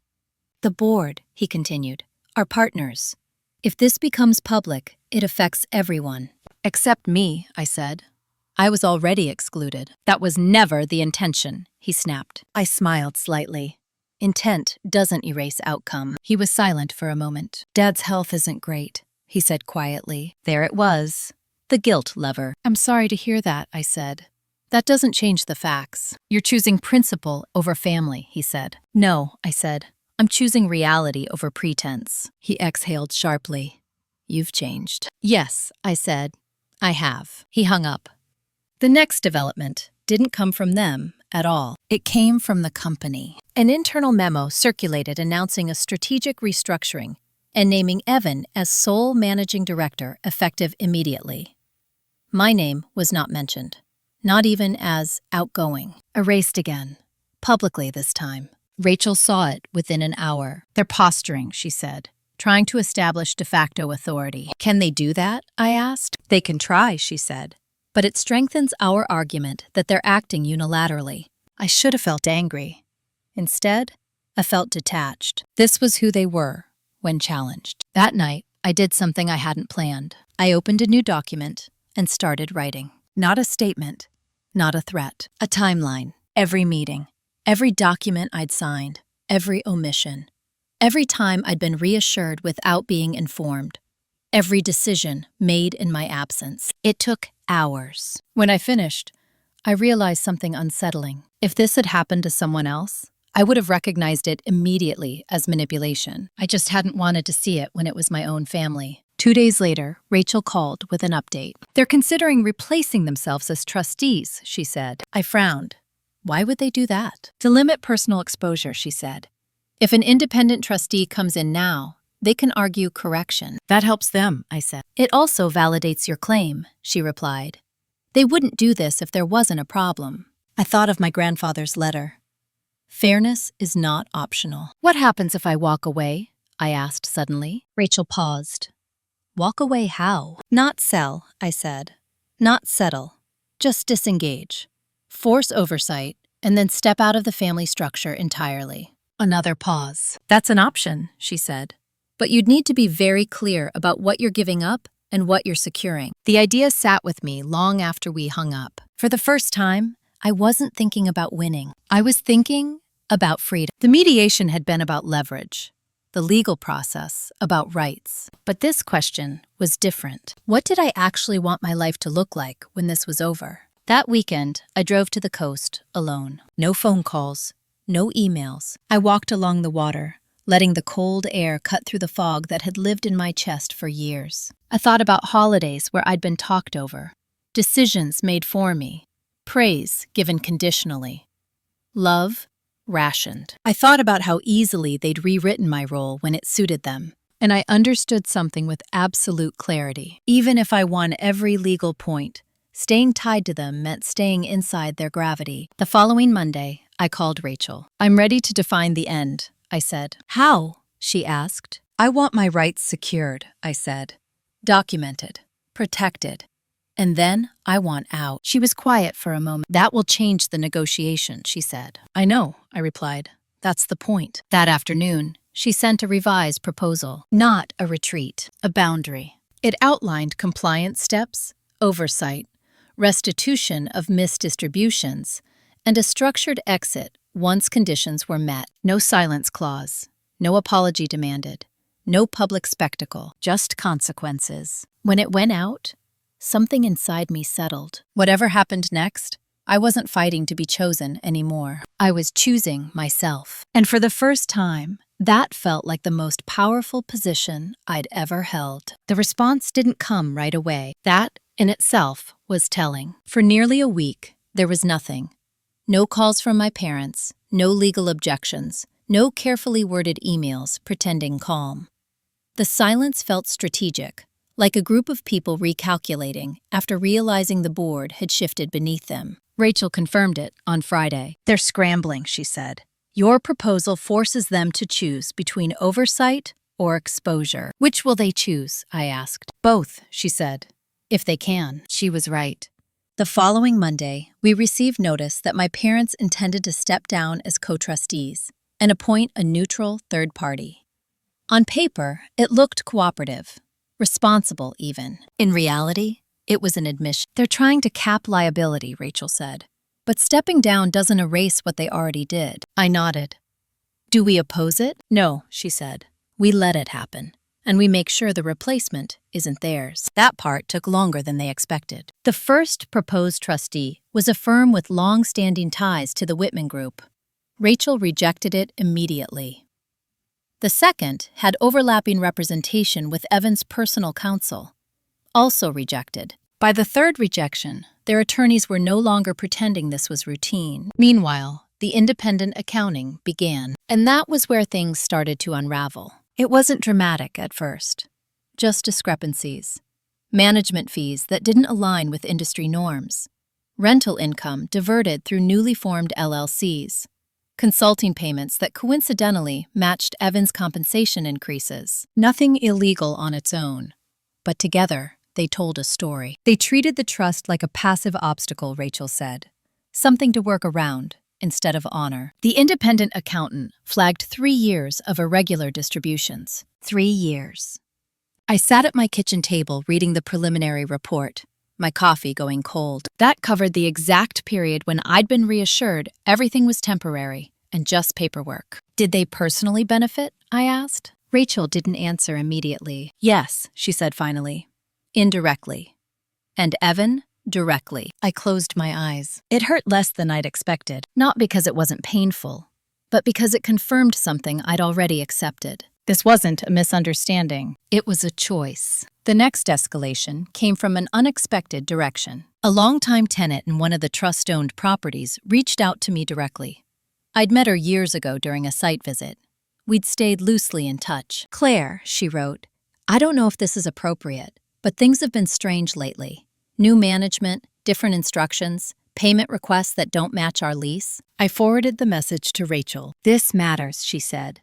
"The board," he continued, "are partners. If this becomes public, it affects everyone." "Except me," I said. I was already excluded. "That was never the intention," he snapped. I smiled slightly. Intent doesn't erase outcome. He was silent for a moment. "Dad's health isn't great," he said quietly. There it was. The guilt lever. "I'm sorry to hear that," I said. "That doesn't change the facts. You're choosing principle over family," he said. "No," I said. "I'm choosing reality over pretense." He exhaled sharply. "You've changed." "Yes," I said. "I have." He hung up. The next development didn't come from them at all. It came from the company. An internal memo circulated announcing a strategic restructuring and naming Evan as sole managing director effective immediately. My name was not mentioned, not even as outgoing. Erased again, publicly this time. Rachel saw it within an hour. "They're posturing," she said, "trying to establish de facto authority." "Can they do that?" I asked. "They can try," she said. "But it strengthens our argument that they're acting unilaterally." I should have felt angry. Instead, I felt detached. This was who they were when challenged. That night, I did something I hadn't planned. I opened a new document and started writing. Not a statement, not a threat. A timeline. Every meeting, every document I'd signed, every omission, every time I'd been reassured without being informed, every decision made in my absence. It took hours. When I finished, I realized something unsettling. If this had happened to someone else, I would have recognized it immediately as manipulation. I just hadn't wanted to see it when it was my own family. 2 days later, Rachel called with an update. "They're considering replacing themselves as trustees," she said. I frowned. Why would they do that? "To limit personal exposure," she said. "If an independent trustee comes in now, they can argue correction." "That helps them," I said. "It also validates your claim," she replied. "They wouldn't do this if there wasn't a problem." I thought of my grandfather's letter. Fairness is not optional. "What happens if I walk away?" I asked suddenly. Rachel paused. "Walk away how?" "Not sell," I said. "Not settle. Just disengage. Force oversight, and then step out of the family structure entirely." Another pause. "That's an option," she said. "But you'd need to be very clear about what you're giving up and what you're securing." The idea sat with me long after we hung up. For the first time, I wasn't thinking about winning. I was thinking about freedom. The mediation had been about leverage, the legal process about rights. But this question was different. What did I actually want my life to look like when this was over? That weekend, I drove to the coast alone. No phone calls, no emails. I walked along the water, letting the cold air cut through the fog that had lived in my chest for years. I thought about holidays where I'd been talked over, decisions made for me, praise given conditionally, love rationed. I thought about how easily they'd rewritten my role when it suited them, and I understood something with absolute clarity. Even if I won every legal point, staying tied to them meant staying inside their gravity. The following Monday, I called Rachel. "I'm ready to define the end," I said. "How?" she asked. "I want my rights secured," I said. "Documented, protected. And then I want out." She was quiet for a moment. "That will change the negotiation," she said. "I know," I replied. "That's the point." That afternoon, she sent a revised proposal. Not a retreat, a boundary. It outlined compliance steps, oversight, restitution of missed distributions, and a structured exit once conditions were met. No silence clause, no apology demanded, no public spectacle, just consequences. When it went out, something inside me settled. Whatever happened next, I wasn't fighting to be chosen anymore. I was choosing myself. And for the first time, that felt like the most powerful position I'd ever held. The response didn't come right away. That, in itself, was telling. For nearly a week, there was nothing. No calls from my parents, no legal objections, no carefully worded emails pretending calm. The silence felt strategic, like a group of people recalculating after realizing the board had shifted beneath them. Rachel confirmed it on Friday. "They're scrambling," she said. "Your proposal forces them to choose between oversight or exposure." "Which will they choose?" I asked. "Both," she said. "If they can." She was right. The following Monday, we received notice that my parents intended to step down as co-trustees and appoint a neutral third party. On paper, it looked cooperative. Responsible, even. In reality, it was an admission. "They're trying to cap liability," Rachel said. "But stepping down doesn't erase what they already did." I nodded. "Do we oppose it?" "No," she said. "We let it happen, and we make sure the replacement isn't theirs." That part took longer than they expected. The first proposed trustee was a firm with long-standing ties to the Whitman Group. Rachel rejected it immediately. The second had overlapping representation with Evan's personal counsel, also rejected. By the third rejection, their attorneys were no longer pretending this was routine. Meanwhile, the independent accounting began, and that was where things started to unravel. It wasn't dramatic at first, just discrepancies. Management fees that didn't align with industry norms. Rental income diverted through newly formed LLCs. Consulting payments that coincidentally matched Evan's compensation increases. Nothing illegal on its own, but together they told a story. They treated the trust like a passive obstacle, Rachel said, something to work around instead of honor. The independent accountant flagged 3 years of irregular distributions. 3 years. I sat at my kitchen table reading the preliminary report, my coffee going cold. That covered the exact period when I'd been reassured everything was temporary and just paperwork. Did they personally benefit? I asked. Rachel didn't answer immediately. Yes, she said finally. Indirectly. And Evan? Directly. I closed my eyes. It hurt less than I'd expected, not because it wasn't painful, but because it confirmed something I'd already accepted. This wasn't a misunderstanding. It was a choice. The next escalation came from an unexpected direction. A longtime tenant in one of the trust-owned properties reached out to me directly. I'd met her years ago during a site visit. We'd stayed loosely in touch. "Claire," she wrote, "I don't know if this is appropriate, but things have been strange lately. New management, different instructions, payment requests that don't match our lease." I forwarded the message to Rachel. "This matters," she said.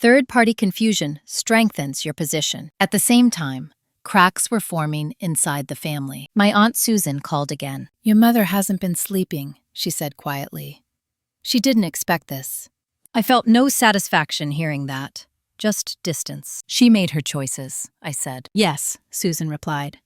"Third-party confusion strengthens your position." At the same time, cracks were forming inside the family. My Aunt Susan called again. "Your mother hasn't been sleeping," she said quietly. She didn't expect this. I felt no satisfaction hearing that, just distance. "She made her choices," I said. "Yes," Susan replied.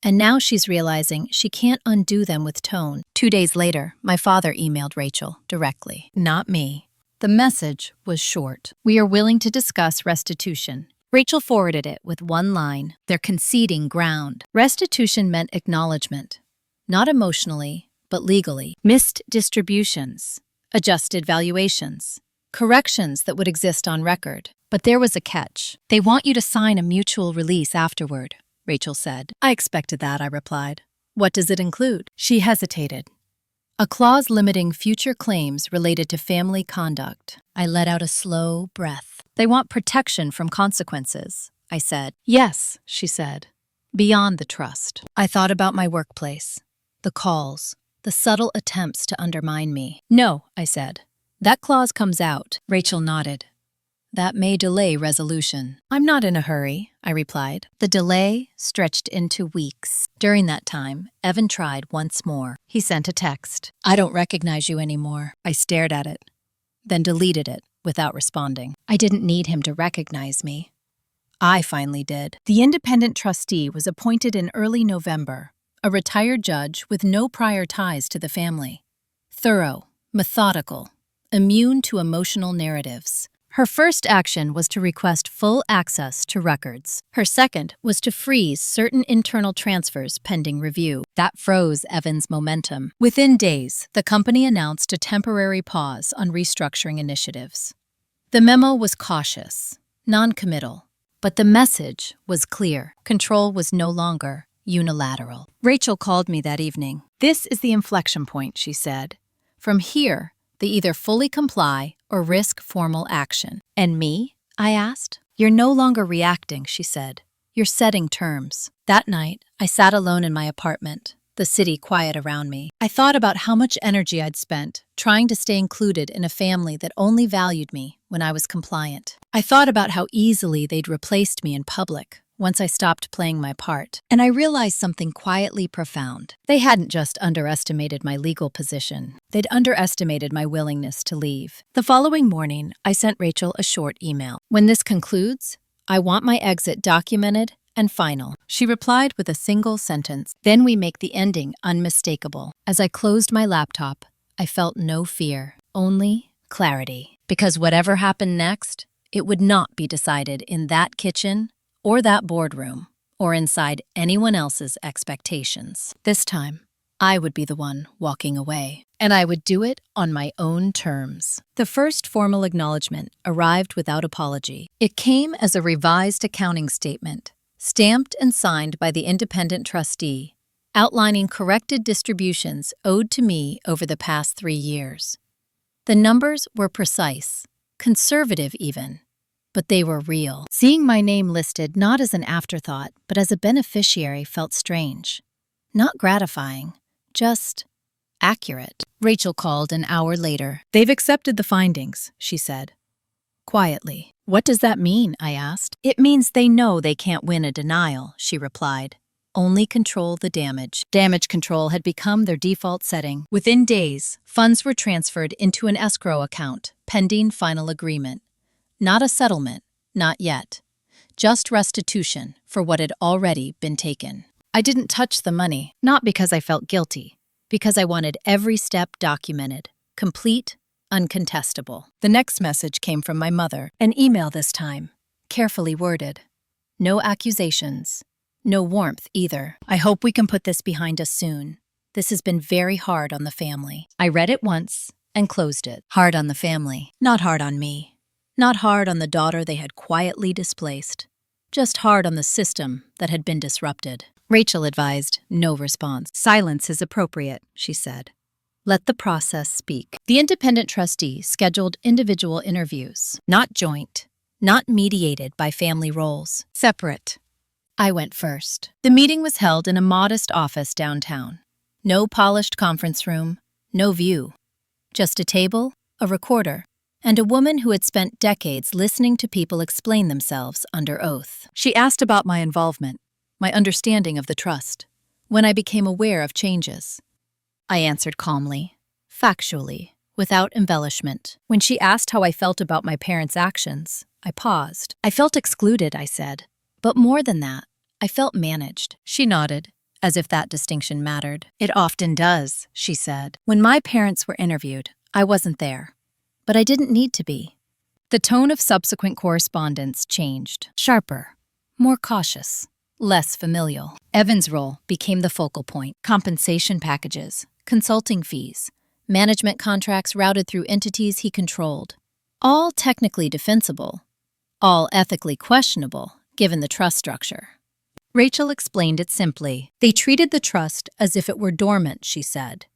"And now she's realizing she can't undo them with tone." 2 days later, my father emailed Rachel directly, not me. The message was short. "We are willing to discuss restitution." Rachel forwarded it with one line: "They're conceding ground." Restitution meant acknowledgement, not emotionally, but legally. Missed distributions, adjusted valuations, corrections that would exist on record. But there was a catch. "They want you to sign a mutual release afterward," Rachel said. "I expected that," I replied. "What does it include?" She hesitated. "A clause limiting future claims related to family conduct." I let out a slow breath. "They want protection from consequences," I said. "Yes," she said. "Beyond the trust." I thought about my workplace, the calls, the subtle attempts to undermine me. "No," I said. "That clause comes out." Rachel nodded. "That may delay resolution." "I'm not in a hurry," I replied. The delay stretched into weeks. During that time, Evan tried once more. He sent a text. "I don't recognize you anymore." I stared at it, then deleted it without responding. I didn't need him to recognize me. I finally did. The independent trustee was appointed in early November, a retired judge with no prior ties to the family. Thorough, methodical, immune to emotional narratives. Her first action was to request full access to records. Her second was to freeze certain internal transfers pending review. That froze Evan's momentum. Within days, the company announced a temporary pause on restructuring initiatives. The memo was cautious, non-committal, but the message was clear. Control was no longer unilateral. Rachel called me that evening. "This is the inflection point," she said. "From here, they either fully comply or risk formal action." "And me?" I asked. "You're no longer reacting," she said. "You're setting terms." That night, I sat alone in my apartment, the city quiet around me. I thought about how much energy I'd spent trying to stay included in a family that only valued me when I was compliant. I thought about how easily they'd replaced me in public once I stopped playing my part. And I realized something quietly profound. They hadn't just underestimated my legal position. They'd underestimated my willingness to leave. The following morning, I sent Rachel a short email. "When this concludes, I want my exit documented and final." She replied with a single sentence. "Then we make the ending unmistakable." As I closed my laptop, I felt no fear, only clarity. Because whatever happened next, it would not be decided in that kitchen or that boardroom, or inside anyone else's expectations. This time, I would be the one walking away, and I would do it on my own terms. The first formal acknowledgement arrived without apology. It came as a revised accounting statement, stamped and signed by the independent trustee, outlining corrected distributions owed to me over the past 3 years. The numbers were precise, conservative even, but they were real. Seeing my name listed not as an afterthought, but as a beneficiary felt strange. Not gratifying, just accurate. Rachel called an hour later. "They've accepted the findings," she said. Quietly. "What does that mean?" I asked. "It means they know they can't win a denial," she replied. "Only control the damage." Damage control had become their default setting. Within days, funds were transferred into an escrow account, pending final agreement. Not a settlement, not yet. Just restitution for what had already been taken. I didn't touch the money, not because I felt guilty, because I wanted every step documented, complete, uncontestable. The next message came from my mother, an email this time, carefully worded. No accusations, no warmth either. "I hope we can put this behind us soon. This has been very hard on the family." I read it once and closed it. Hard on the family, not hard on me. Not hard on the daughter they had quietly displaced, just hard on the system that had been disrupted. Rachel advised, no response. Silence is appropriate, she said. Let the process speak. The independent trustee scheduled individual interviews, not joint, not mediated by family roles, separate. I went first. The meeting was held in a modest office downtown. No polished conference room, no view. Just a table, a recorder, and a woman who had spent decades listening to people explain themselves under oath. She asked about my involvement, my understanding of the trust, when I became aware of changes. I answered calmly, factually, without embellishment. When she asked how I felt about my parents' actions, I paused. I felt excluded, I said. But more than that, I felt managed. She nodded, as if that distinction mattered. It often does, she said. When my parents were interviewed, I wasn't there. But I didn't need to be. The tone of subsequent correspondence changed. Sharper, more cautious, less familial. Evan's role became the focal point. Compensation packages, consulting fees, management contracts routed through entities he controlled. All technically defensible, all ethically questionable, given the trust structure. Rachel explained it simply. They treated the trust as if it were dormant, she said.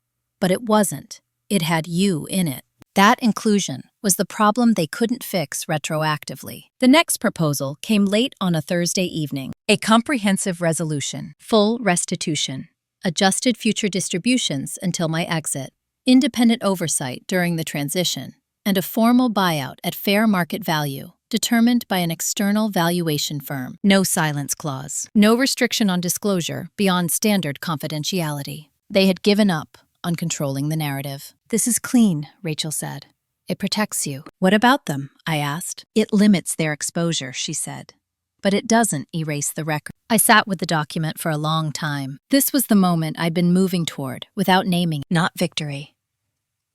But it wasn't. It had you in it. That inclusion was the problem they couldn't fix retroactively. The next proposal came late on a Thursday evening. A comprehensive resolution, full restitution, adjusted future distributions until my exit, independent oversight during the transition, and a formal buyout at fair market value, determined by an external valuation firm. No silence clause, no restriction on disclosure beyond standard confidentiality. They had given up on controlling the narrative. This is clean, Rachel said. It protects you. What about them? I asked. It limits their exposure, she said. But it doesn't erase the record. I sat with the document for a long time. This was the moment I'd been moving toward, without naming, not victory.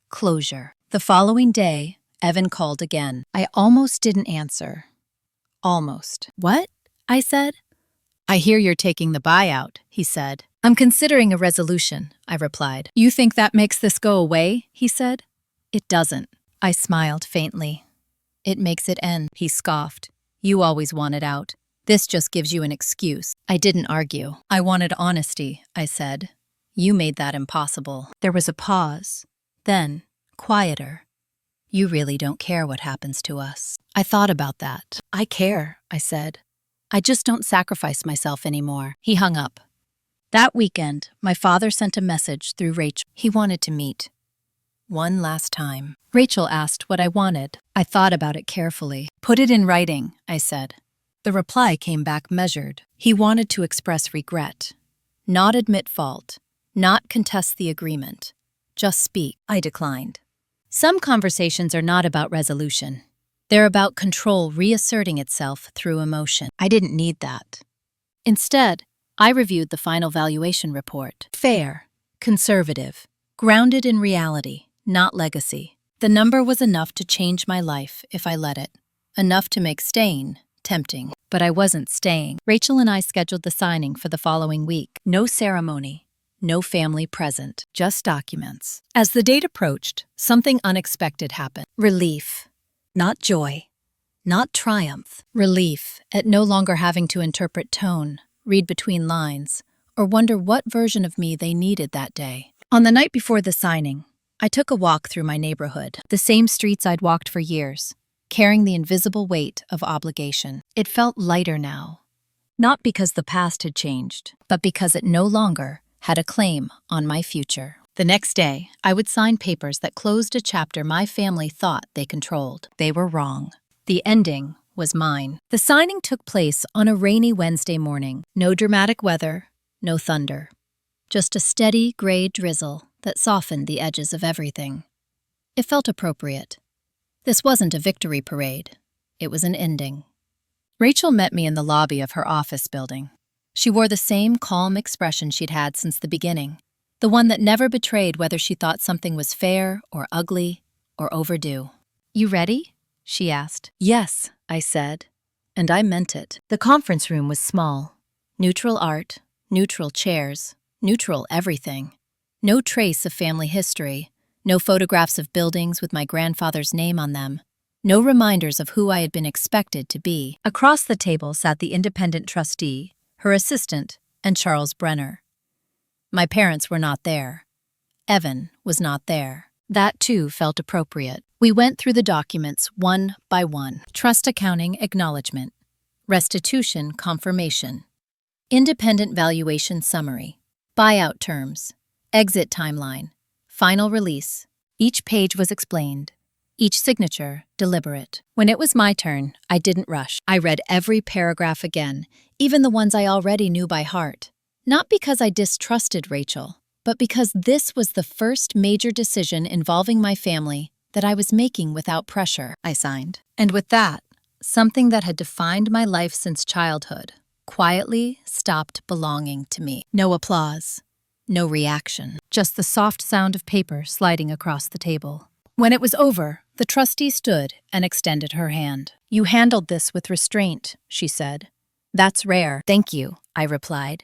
Closure. The following day, Evan called again. I almost didn't answer. Almost. What? I said. I hear you're taking the buyout, he said. I'm considering a resolution, I replied. You think that makes this go away? He said. It doesn't. I smiled faintly. It makes it end, he scoffed. You always wanted out. This just gives you an excuse. I didn't argue. I wanted honesty, I said. You made that impossible. There was a pause. Then, quieter. You really don't care what happens to us. I thought about that. I care, I said. I just don't sacrifice myself anymore. He hung up. That weekend, my father sent a message through Rachel. He wanted to meet. One last time. Rachel asked what I wanted. I thought about it carefully. Put it in writing, I said. The reply came back measured. He wanted to express regret. Not admit fault. Not contest the agreement. Just speak. I declined. Some conversations are not about resolution. They're about control reasserting itself through emotion. I didn't need that. Instead, I reviewed the final valuation report. Fair, conservative, grounded in reality, not legacy. The number was enough to change my life if I let it. Enough to make staying tempting. But I wasn't staying. Rachel and I scheduled the signing for the following week. No ceremony, no family present, just documents. As the date approached, something unexpected happened. Relief. Not joy. Not triumph. Relief at no longer having to interpret tone, read between lines, or wonder what version of me they needed that day. On the night before the signing, I took a walk through my neighborhood, the same streets I'd walked for years, carrying the invisible weight of obligation. It felt lighter now, not because the past had changed, but because it no longer had a claim on my future. The next day, I would sign papers that closed a chapter my family thought they controlled. They were wrong. The ending was mine. The signing took place on a rainy Wednesday morning. No dramatic weather, no thunder. Just a steady gray drizzle that softened the edges of everything. It felt appropriate. This wasn't a victory parade. It was an ending. Rachel met me in the lobby of her office building. She wore the same calm expression she'd had since the beginning, the one that never betrayed whether she thought something was fair or ugly or overdue. You ready? She asked. Yes, I said, and I meant it. The conference room was small. Neutral art, neutral chairs, neutral everything. No trace of family history, no photographs of buildings with my grandfather's name on them, No reminders of who I had been expected to be. Across the table sat the independent trustee, her assistant, and Charles Brenner. My parents were not there. Evan was not there. That, too, felt appropriate. We went through the documents one by one. Trust accounting acknowledgement. Restitution confirmation. Independent valuation summary. Buyout terms. Exit timeline. Final release. Each page was explained. Each signature deliberate. When it was my turn, I didn't rush. I read every paragraph again, even the ones I already knew by heart. Not because I distrusted Rachel, but because this was the first major decision involving my family that I was making without pressure. I signed. And with that, something that had defined my life since childhood quietly stopped belonging to me. No applause, no reaction, just the soft sound of paper sliding across the table. When it was over, the trustee stood and extended her hand. "You handled this with restraint," she said. "That's rare." "Thank you," I replied.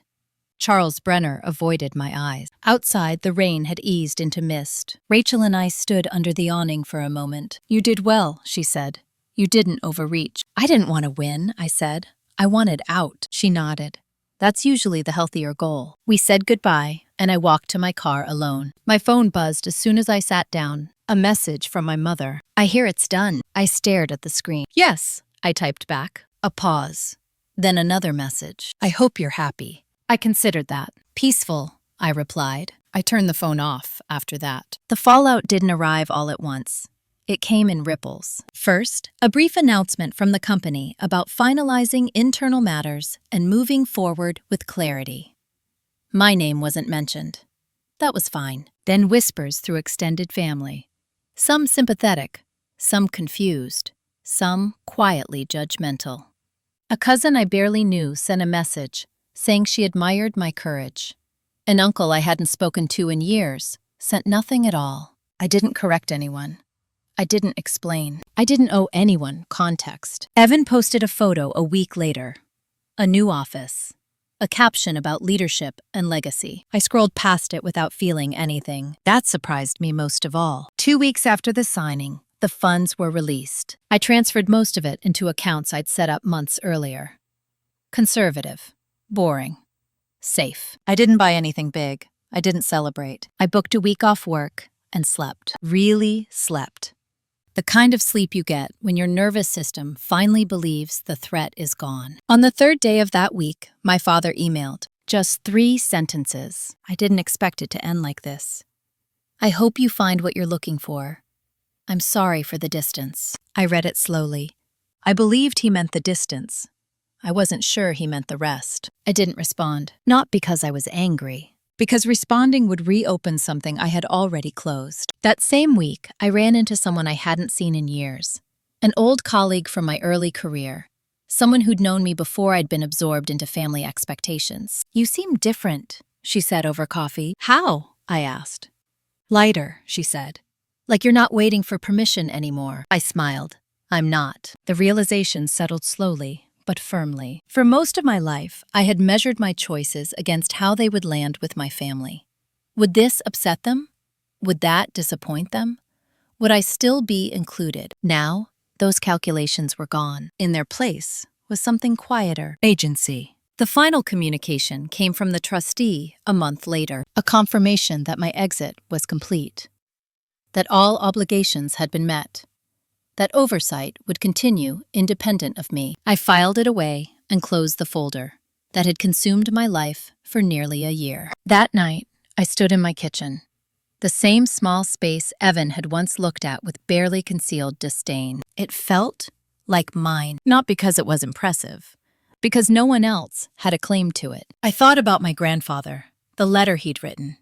Charles Brenner avoided my eyes. Outside, the rain had eased into mist. Rachel and I stood under the awning for a moment. "You did well," she said. "You didn't overreach." "I didn't want to win," I said. "I wanted out." She nodded. "That's usually the healthier goal." We said goodbye, and I walked to my car alone. My phone buzzed as soon as I sat down. A message from my mother. "I hear it's done." I stared at the screen. "Yes," I typed back. A pause. Then another message. "I hope you're happy." I considered that. "Peaceful," I replied. I turned the phone off after that. The fallout didn't arrive all at once. It came in ripples. First, a brief announcement from the company about finalizing internal matters and moving forward with clarity. My name wasn't mentioned. That was fine. Then whispers through extended family. Some sympathetic, some confused, some quietly judgmental. A cousin I barely knew sent a message saying she admired my courage. An uncle I hadn't spoken to in years sent nothing at all. I didn't correct anyone. I didn't explain. I didn't owe anyone context. Evan posted a photo a week later. A new office. A caption about leadership and legacy. I scrolled past it without feeling anything. That surprised me most of all. 2 weeks after the signing, the funds were released. I transferred most of it into accounts I'd set up months earlier. Conservative. Boring. Safe. I didn't buy anything big. I didn't celebrate. I booked a week off work and slept. Really slept. The kind of sleep you get when your nervous system finally believes the threat is gone. On the third day of that week, my father emailed. Just 3 sentences. I didn't expect it to end like this. "I hope you find what you're looking for. I'm sorry for the distance." I read it slowly. I believed he meant the distance. I wasn't sure he meant the rest. I didn't respond. Not because I was angry. Because responding would reopen something I had already closed. That same week, I ran into someone I hadn't seen in years. An old colleague from my early career. Someone who'd known me before I'd been absorbed into family expectations. "You seem different," she said over coffee. "How?" I asked. "Lighter," she said. "Like you're not waiting for permission anymore." I smiled. "I'm not." The realization settled slowly, but firmly. For most of my life, I had measured my choices against how they would land with my family. Would this upset them? Would that disappoint them? Would I still be included? Now, those calculations were gone. In their place was something quieter. Agency. The final communication came from the trustee a month later, a confirmation that my exit was complete, that all obligations had been met, that oversight would continue independent of me. I filed it away and closed the folder that had consumed my life for nearly a year. That night, I stood in my kitchen, the same small space Evan had once looked at with barely concealed disdain. It felt like mine, not because it was impressive, because no one else had a claim to it. I thought about my grandfather, the letter he'd written,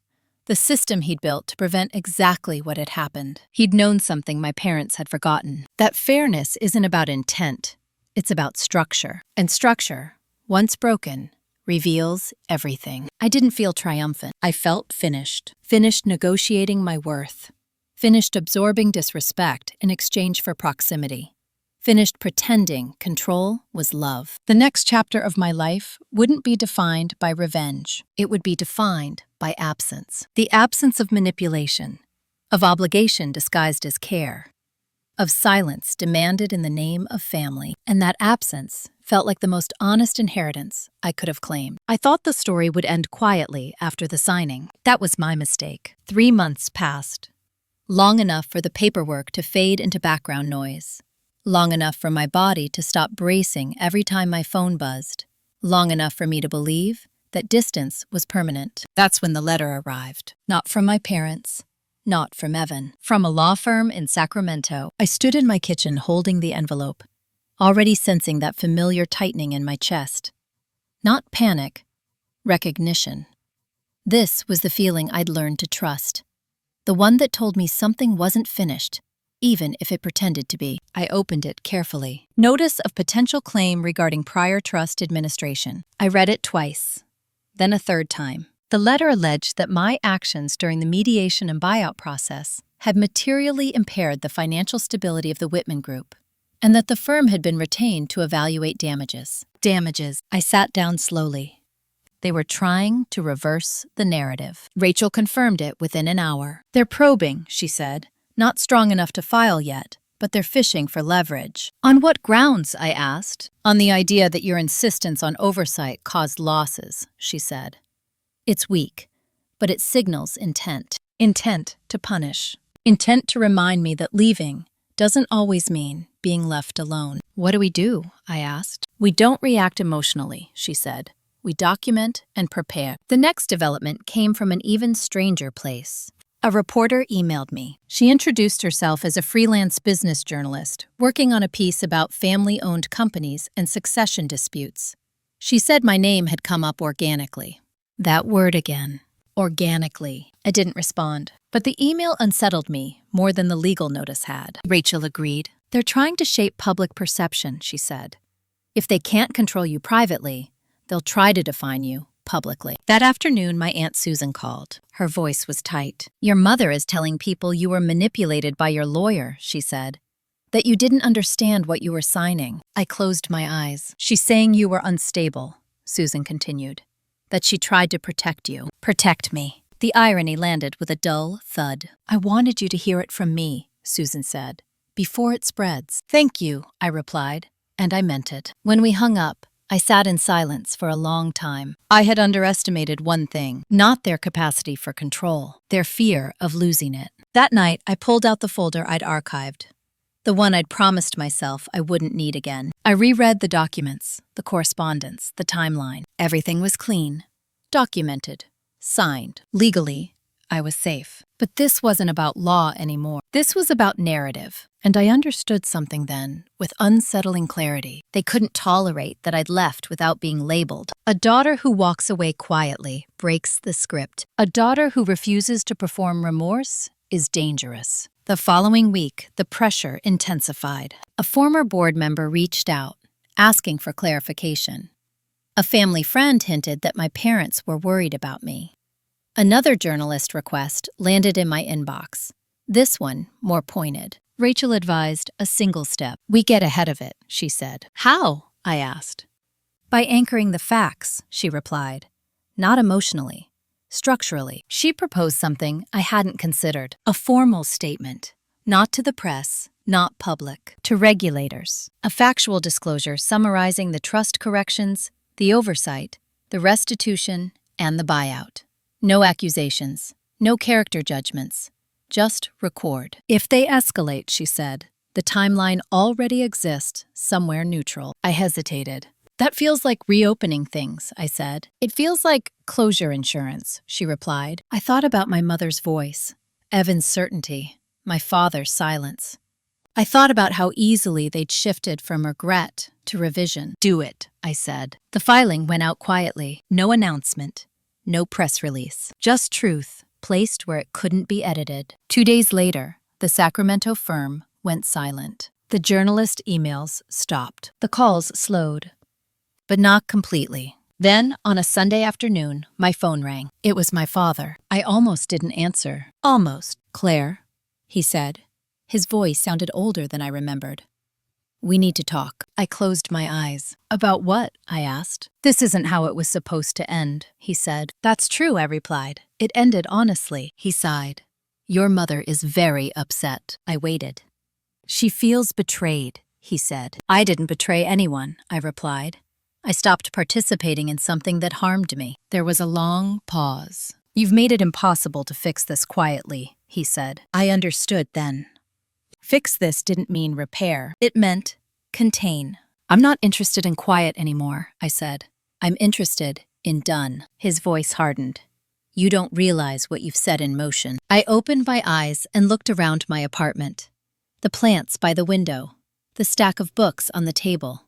the system he'd built to prevent exactly what had happened. He'd known something my parents had forgotten. That fairness isn't about intent, it's about structure. And structure, once broken, reveals everything. I didn't feel triumphant. I felt finished. Finished negotiating my worth. Finished absorbing disrespect in exchange for proximity. Finished pretending control was love. The next chapter of my life wouldn't be defined by revenge. It would be defined by absence. The absence of manipulation, of obligation disguised as care, of silence demanded in the name of family, and that absence felt like the most honest inheritance I could have claimed. I thought the story would end quietly after the signing. That was my mistake. 3 months passed, long enough for the paperwork to fade into background noise, long enough for my body to stop bracing every time my phone buzzed, long enough for me to believe that distance was permanent. That's when the letter arrived. Not from my parents, not from Evan. From a law firm in Sacramento. I stood in my kitchen holding the envelope, already sensing that familiar tightening in my chest. Not panic, recognition. This was the feeling I'd learned to trust. The one that told me something wasn't finished, even if it pretended to be. I opened it carefully. Notice of potential claim regarding prior trust administration. I read it twice, then a third time. The letter alleged that my actions during the mediation and buyout process had materially impaired the financial stability of the Whitman Group, and that the firm had been retained to evaluate damages. Damages. I sat down slowly. They were trying to reverse the narrative. Rachel confirmed it within an hour. They're probing, she said. Not strong enough to file yet, but they're fishing for leverage. On what grounds, I asked. On the idea that your insistence on oversight caused losses, she said. It's weak, but it signals intent. Intent to punish. Intent to remind me that leaving doesn't always mean being left alone. What do we do? I asked. We don't react emotionally, she said. We document and prepare. The next development came from an even stranger place. A reporter emailed me. She introduced herself as a freelance business journalist, working on a piece about family-owned companies and succession disputes. She said my name had come up organically. That word again. Organically. I didn't respond. But the email unsettled me more than the legal notice had. Rachel agreed. They're trying to shape public perception, she said. If they can't control you privately, they'll try to define you publicly. That afternoon, my Aunt Susan called. Her voice was tight. Your mother is telling people you were manipulated by your lawyer, she said. That you didn't understand what you were signing. I closed my eyes. She's saying you were unstable, Susan continued. That she tried to protect you. Protect me. The irony landed with a dull thud. I wanted you to hear it from me, Susan said, before it spreads. Thank you, I replied, and I meant it. When we hung up, I sat in silence for a long time. I had underestimated one thing, not their capacity for control, their fear of losing it. That night, I pulled out the folder I'd archived, the one I'd promised myself I wouldn't need again. I reread the documents, the correspondence, the timeline. Everything was clean, documented, signed. Legally, I was safe. But this wasn't about law anymore. This was about narrative. And I understood something then, with unsettling clarity. They couldn't tolerate that I'd left without being labeled. A daughter who walks away quietly breaks the script. A daughter who refuses to perform remorse is dangerous. The following week, the pressure intensified. A former board member reached out, asking for clarification. A family friend hinted that my parents were worried about me. Another journalist request landed in my inbox. This one, more pointed. Rachel advised a single step. We get ahead of it, she said. How? I asked. By anchoring the facts, she replied. Not emotionally, structurally. She proposed something I hadn't considered. A formal statement. Not to the press, not public. To regulators. A factual disclosure summarizing the trust corrections, the oversight, the restitution, and the buyout. No accusations, no character judgments. Just record. If they escalate, she said, the timeline already exists somewhere neutral. I hesitated. That feels like reopening things, I said. It feels like closure insurance, she replied. I thought about my mother's voice, Evan's certainty, my father's silence. I thought about how easily they'd shifted from regret to revision. Do it, I said. The filing went out quietly. No announcement, no press release. Just truth. Placed where it couldn't be edited. 2 days later, the Sacramento firm went silent. The journalist emails stopped. The calls slowed, but not completely. Then, on a Sunday afternoon, my phone rang. It was my father. I almost didn't answer. Almost. Claire, he said. His voice sounded older than I remembered. We need to talk. I closed my eyes. About what? I asked. This isn't how it was supposed to end, he said. That's true, I replied. It ended honestly, he sighed. Your mother is very upset. I waited. She feels betrayed, he said. I didn't betray anyone, I replied. I stopped participating in something that harmed me. There was a long pause. You've made it impossible to fix this quietly, he said. I understood then. Fix this didn't mean repair. It meant contain. I'm not interested in quiet anymore, I said. I'm interested in done. His voice hardened. You don't realize what you've set in motion. I opened my eyes and looked around my apartment. The plants by the window, the stack of books on the table,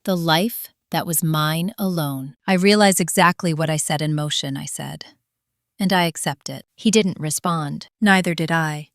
the life that was mine alone. I realize exactly what I set in motion, I said. And I accept it. He didn't respond. Neither did I.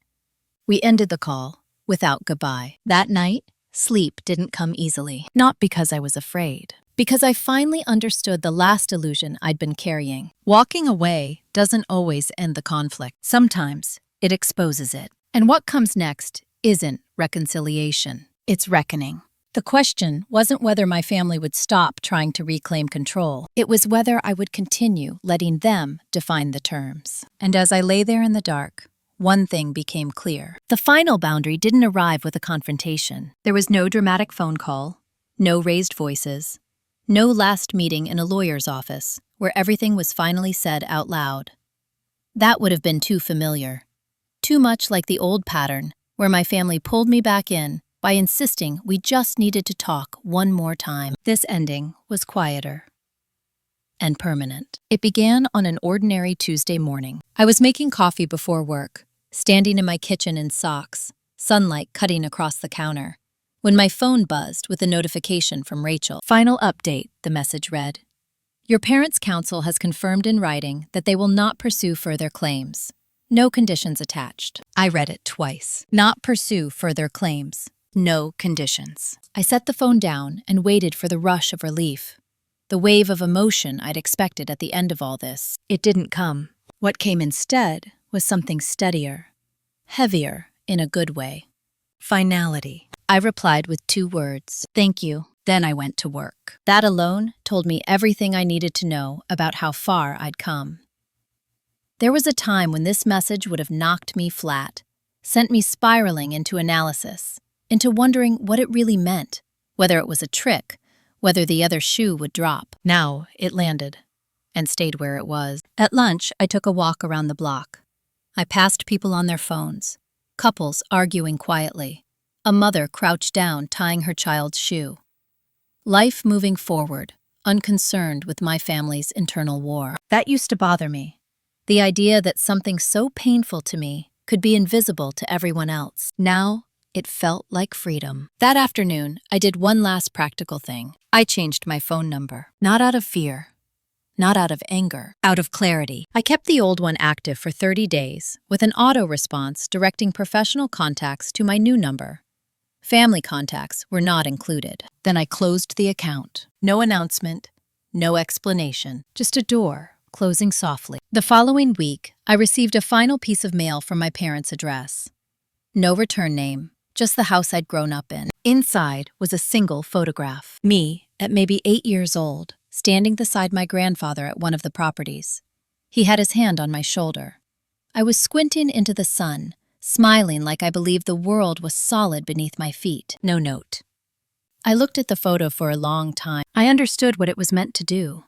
We ended the call without goodbye. That night, sleep didn't come easily. Not because I was afraid. Because I finally understood the last illusion I'd been carrying. Walking away doesn't always end the conflict. Sometimes it exposes it. And what comes next isn't reconciliation. It's reckoning. The question wasn't whether my family would stop trying to reclaim control. It was whether I would continue letting them define the terms. And as I lay there in the dark, one thing became clear. The final boundary didn't arrive with a confrontation. There was no dramatic phone call, no raised voices, no last meeting in a lawyer's office where everything was finally said out loud. That would have been too familiar. Too much like the old pattern where my family pulled me back in by insisting we just needed to talk one more time. This ending was quieter and permanent. It began on an ordinary Tuesday morning. I was making coffee before work, standing in my kitchen in socks, sunlight cutting across the counter, when my phone buzzed with a notification from Rachel. Final update, the message read. Your parents' counsel has confirmed in writing that they will not pursue further claims. No conditions attached. I read it twice. Not pursue further claims. No conditions. I set the phone down and waited for the rush of relief, the wave of emotion I'd expected at the end of all this. It didn't come. What came instead was something steadier, heavier in a good way. Finality. I replied with 2 words. Thank you. Then I went to work. That alone told me everything I needed to know about how far I'd come. There was a time when this message would have knocked me flat, sent me spiraling into analysis, into wondering what it really meant, whether it was a trick, whether the other shoe would drop. Now it landed, and stayed where it was. At lunch, I took a walk around the block. I passed people on their phones, couples arguing quietly, a mother crouched down tying her child's shoe. Life moving forward, unconcerned with my family's internal war. That used to bother me. The idea that something so painful to me could be invisible to everyone else. Now, it felt like freedom. That afternoon, I did one last practical thing. I changed my phone number. Not out of fear, not out of anger, out of clarity. I kept the old one active for 30 days, with an auto response directing professional contacts to my new number. Family contacts were not included. Then I closed the account. No announcement, no explanation, just a door closing softly. The following week, I received a final piece of mail from my parents' address. No return name, just the house I'd grown up in. Inside was a single photograph. Me, at maybe 8 years old, standing beside my grandfather at one of the properties. He had his hand on my shoulder. I was squinting into the sun, smiling like I believed the world was solid beneath my feet. No note. I looked at the photo for a long time. I understood what it was meant to do.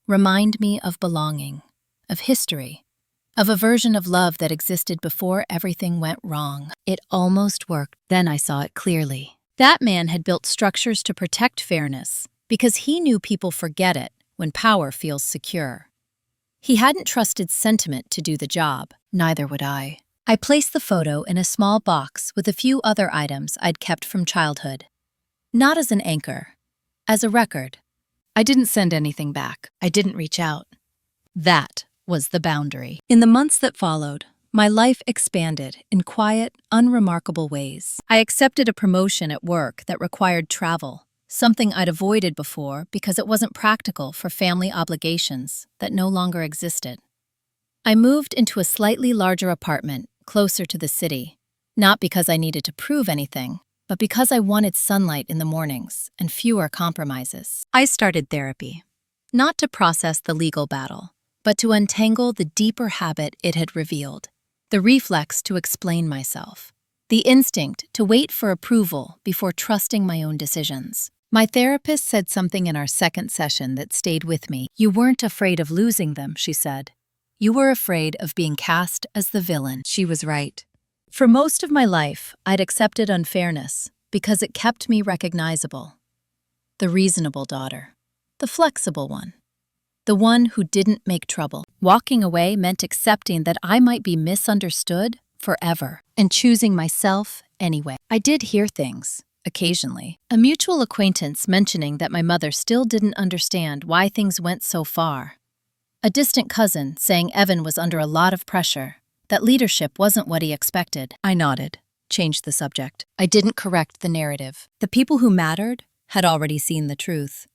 Remind me of belonging, of history, of a version of love that existed before everything went wrong. It almost worked. Then I saw it clearly. That man had built structures to protect fairness because he knew people forget it when power feels secure. He hadn't trusted sentiment to do the job. Neither would I. I placed the photo in a small box with a few other items I'd kept from childhood. Not as an anchor, as a record. I didn't send anything back. I didn't reach out. That was the boundary. In the months that followed, my life expanded in quiet, unremarkable ways. I accepted a promotion at work that required travel, something I'd avoided before because it wasn't practical for family obligations that no longer existed. I moved into a slightly larger apartment, closer to the city, not because I needed to prove anything, but because I wanted sunlight in the mornings and fewer compromises. I started therapy, not to process the legal battle, but to untangle the deeper habit it had revealed, the reflex to explain myself. the instinct to wait for approval before trusting my own decisions. My therapist said something in our second session that stayed with me. You weren't afraid of losing them, she said. You were afraid of being cast as the villain. She was right. For most of my life, I'd accepted unfairness because it kept me recognizable. The reasonable daughter. The flexible one. The one who didn't make trouble. Walking away meant accepting that I might be misunderstood forever and choosing myself anyway. I did hear things, occasionally. A mutual acquaintance mentioning that my mother still didn't understand why things went so far. A distant cousin saying Evan was under a lot of pressure, that leadership wasn't what he expected. I nodded, changed the subject. I didn't correct the narrative. The people who mattered had already seen the truth,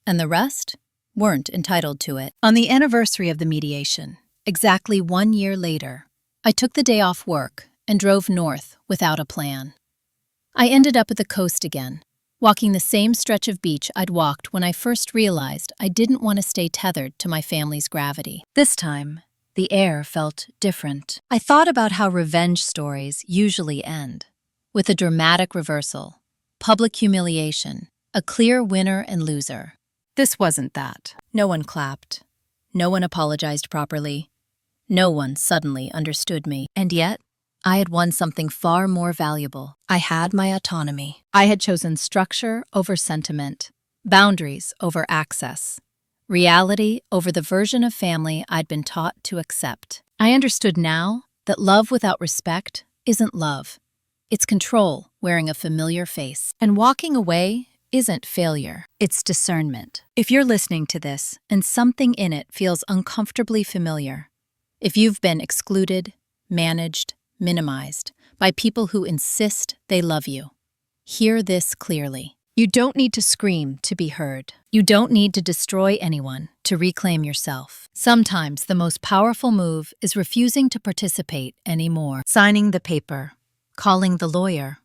and the rest weren't entitled to it. On the anniversary of the mediation, exactly 1 year later, I took the day off work and drove north without a plan. I ended up at the coast again, walking the same stretch of beach I'd walked when I first realized I didn't want to stay tethered to my family's gravity. This time, the air felt different. I thought about how revenge stories usually end, with a dramatic reversal, public humiliation, a clear winner and loser. This wasn't that. No one clapped. No one apologized properly. No one suddenly understood me. And yet, I had won something far more valuable. I had my autonomy. I had chosen structure over sentiment, boundaries over access, reality over the version of family I'd been taught to accept. I understood now that love without respect isn't love. It's control wearing a familiar face. And walking away isn't failure, it's discernment. If you're listening to this and something in it feels uncomfortably familiar, if you've been excluded, managed, minimized by people who insist they love you, hear this clearly. You don't need to scream to be heard. You don't need to destroy anyone to reclaim yourself. Sometimes the most powerful move is refusing to participate anymore. Signing the paper, calling the lawyer,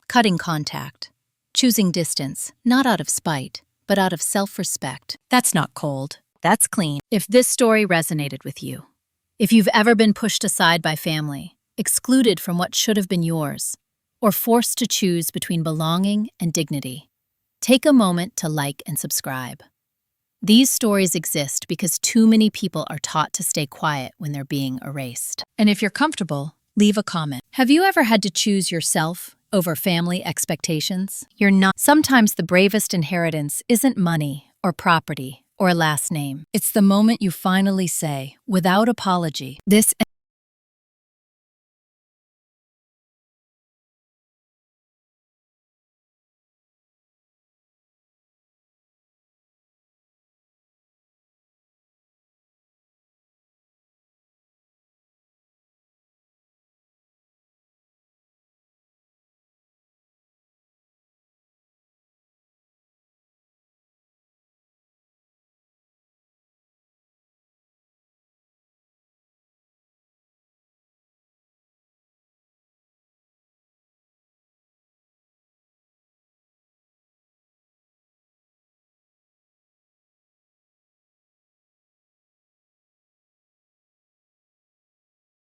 cutting contact. Choosing distance, not out of spite, but out of self-respect. That's not cold. That's clean. If this story resonated with you, if you've ever been pushed aside by family, excluded from what should have been yours, or forced to choose between belonging and dignity, take a moment to like and subscribe. These stories exist because too many people are taught to stay quiet when they're being erased. And if you're comfortable, leave a comment. Have you ever had to choose yourself over family expectations? You're not. Sometimes the bravest inheritance isn't money or property or a last name. It's the moment you finally say, without apology, this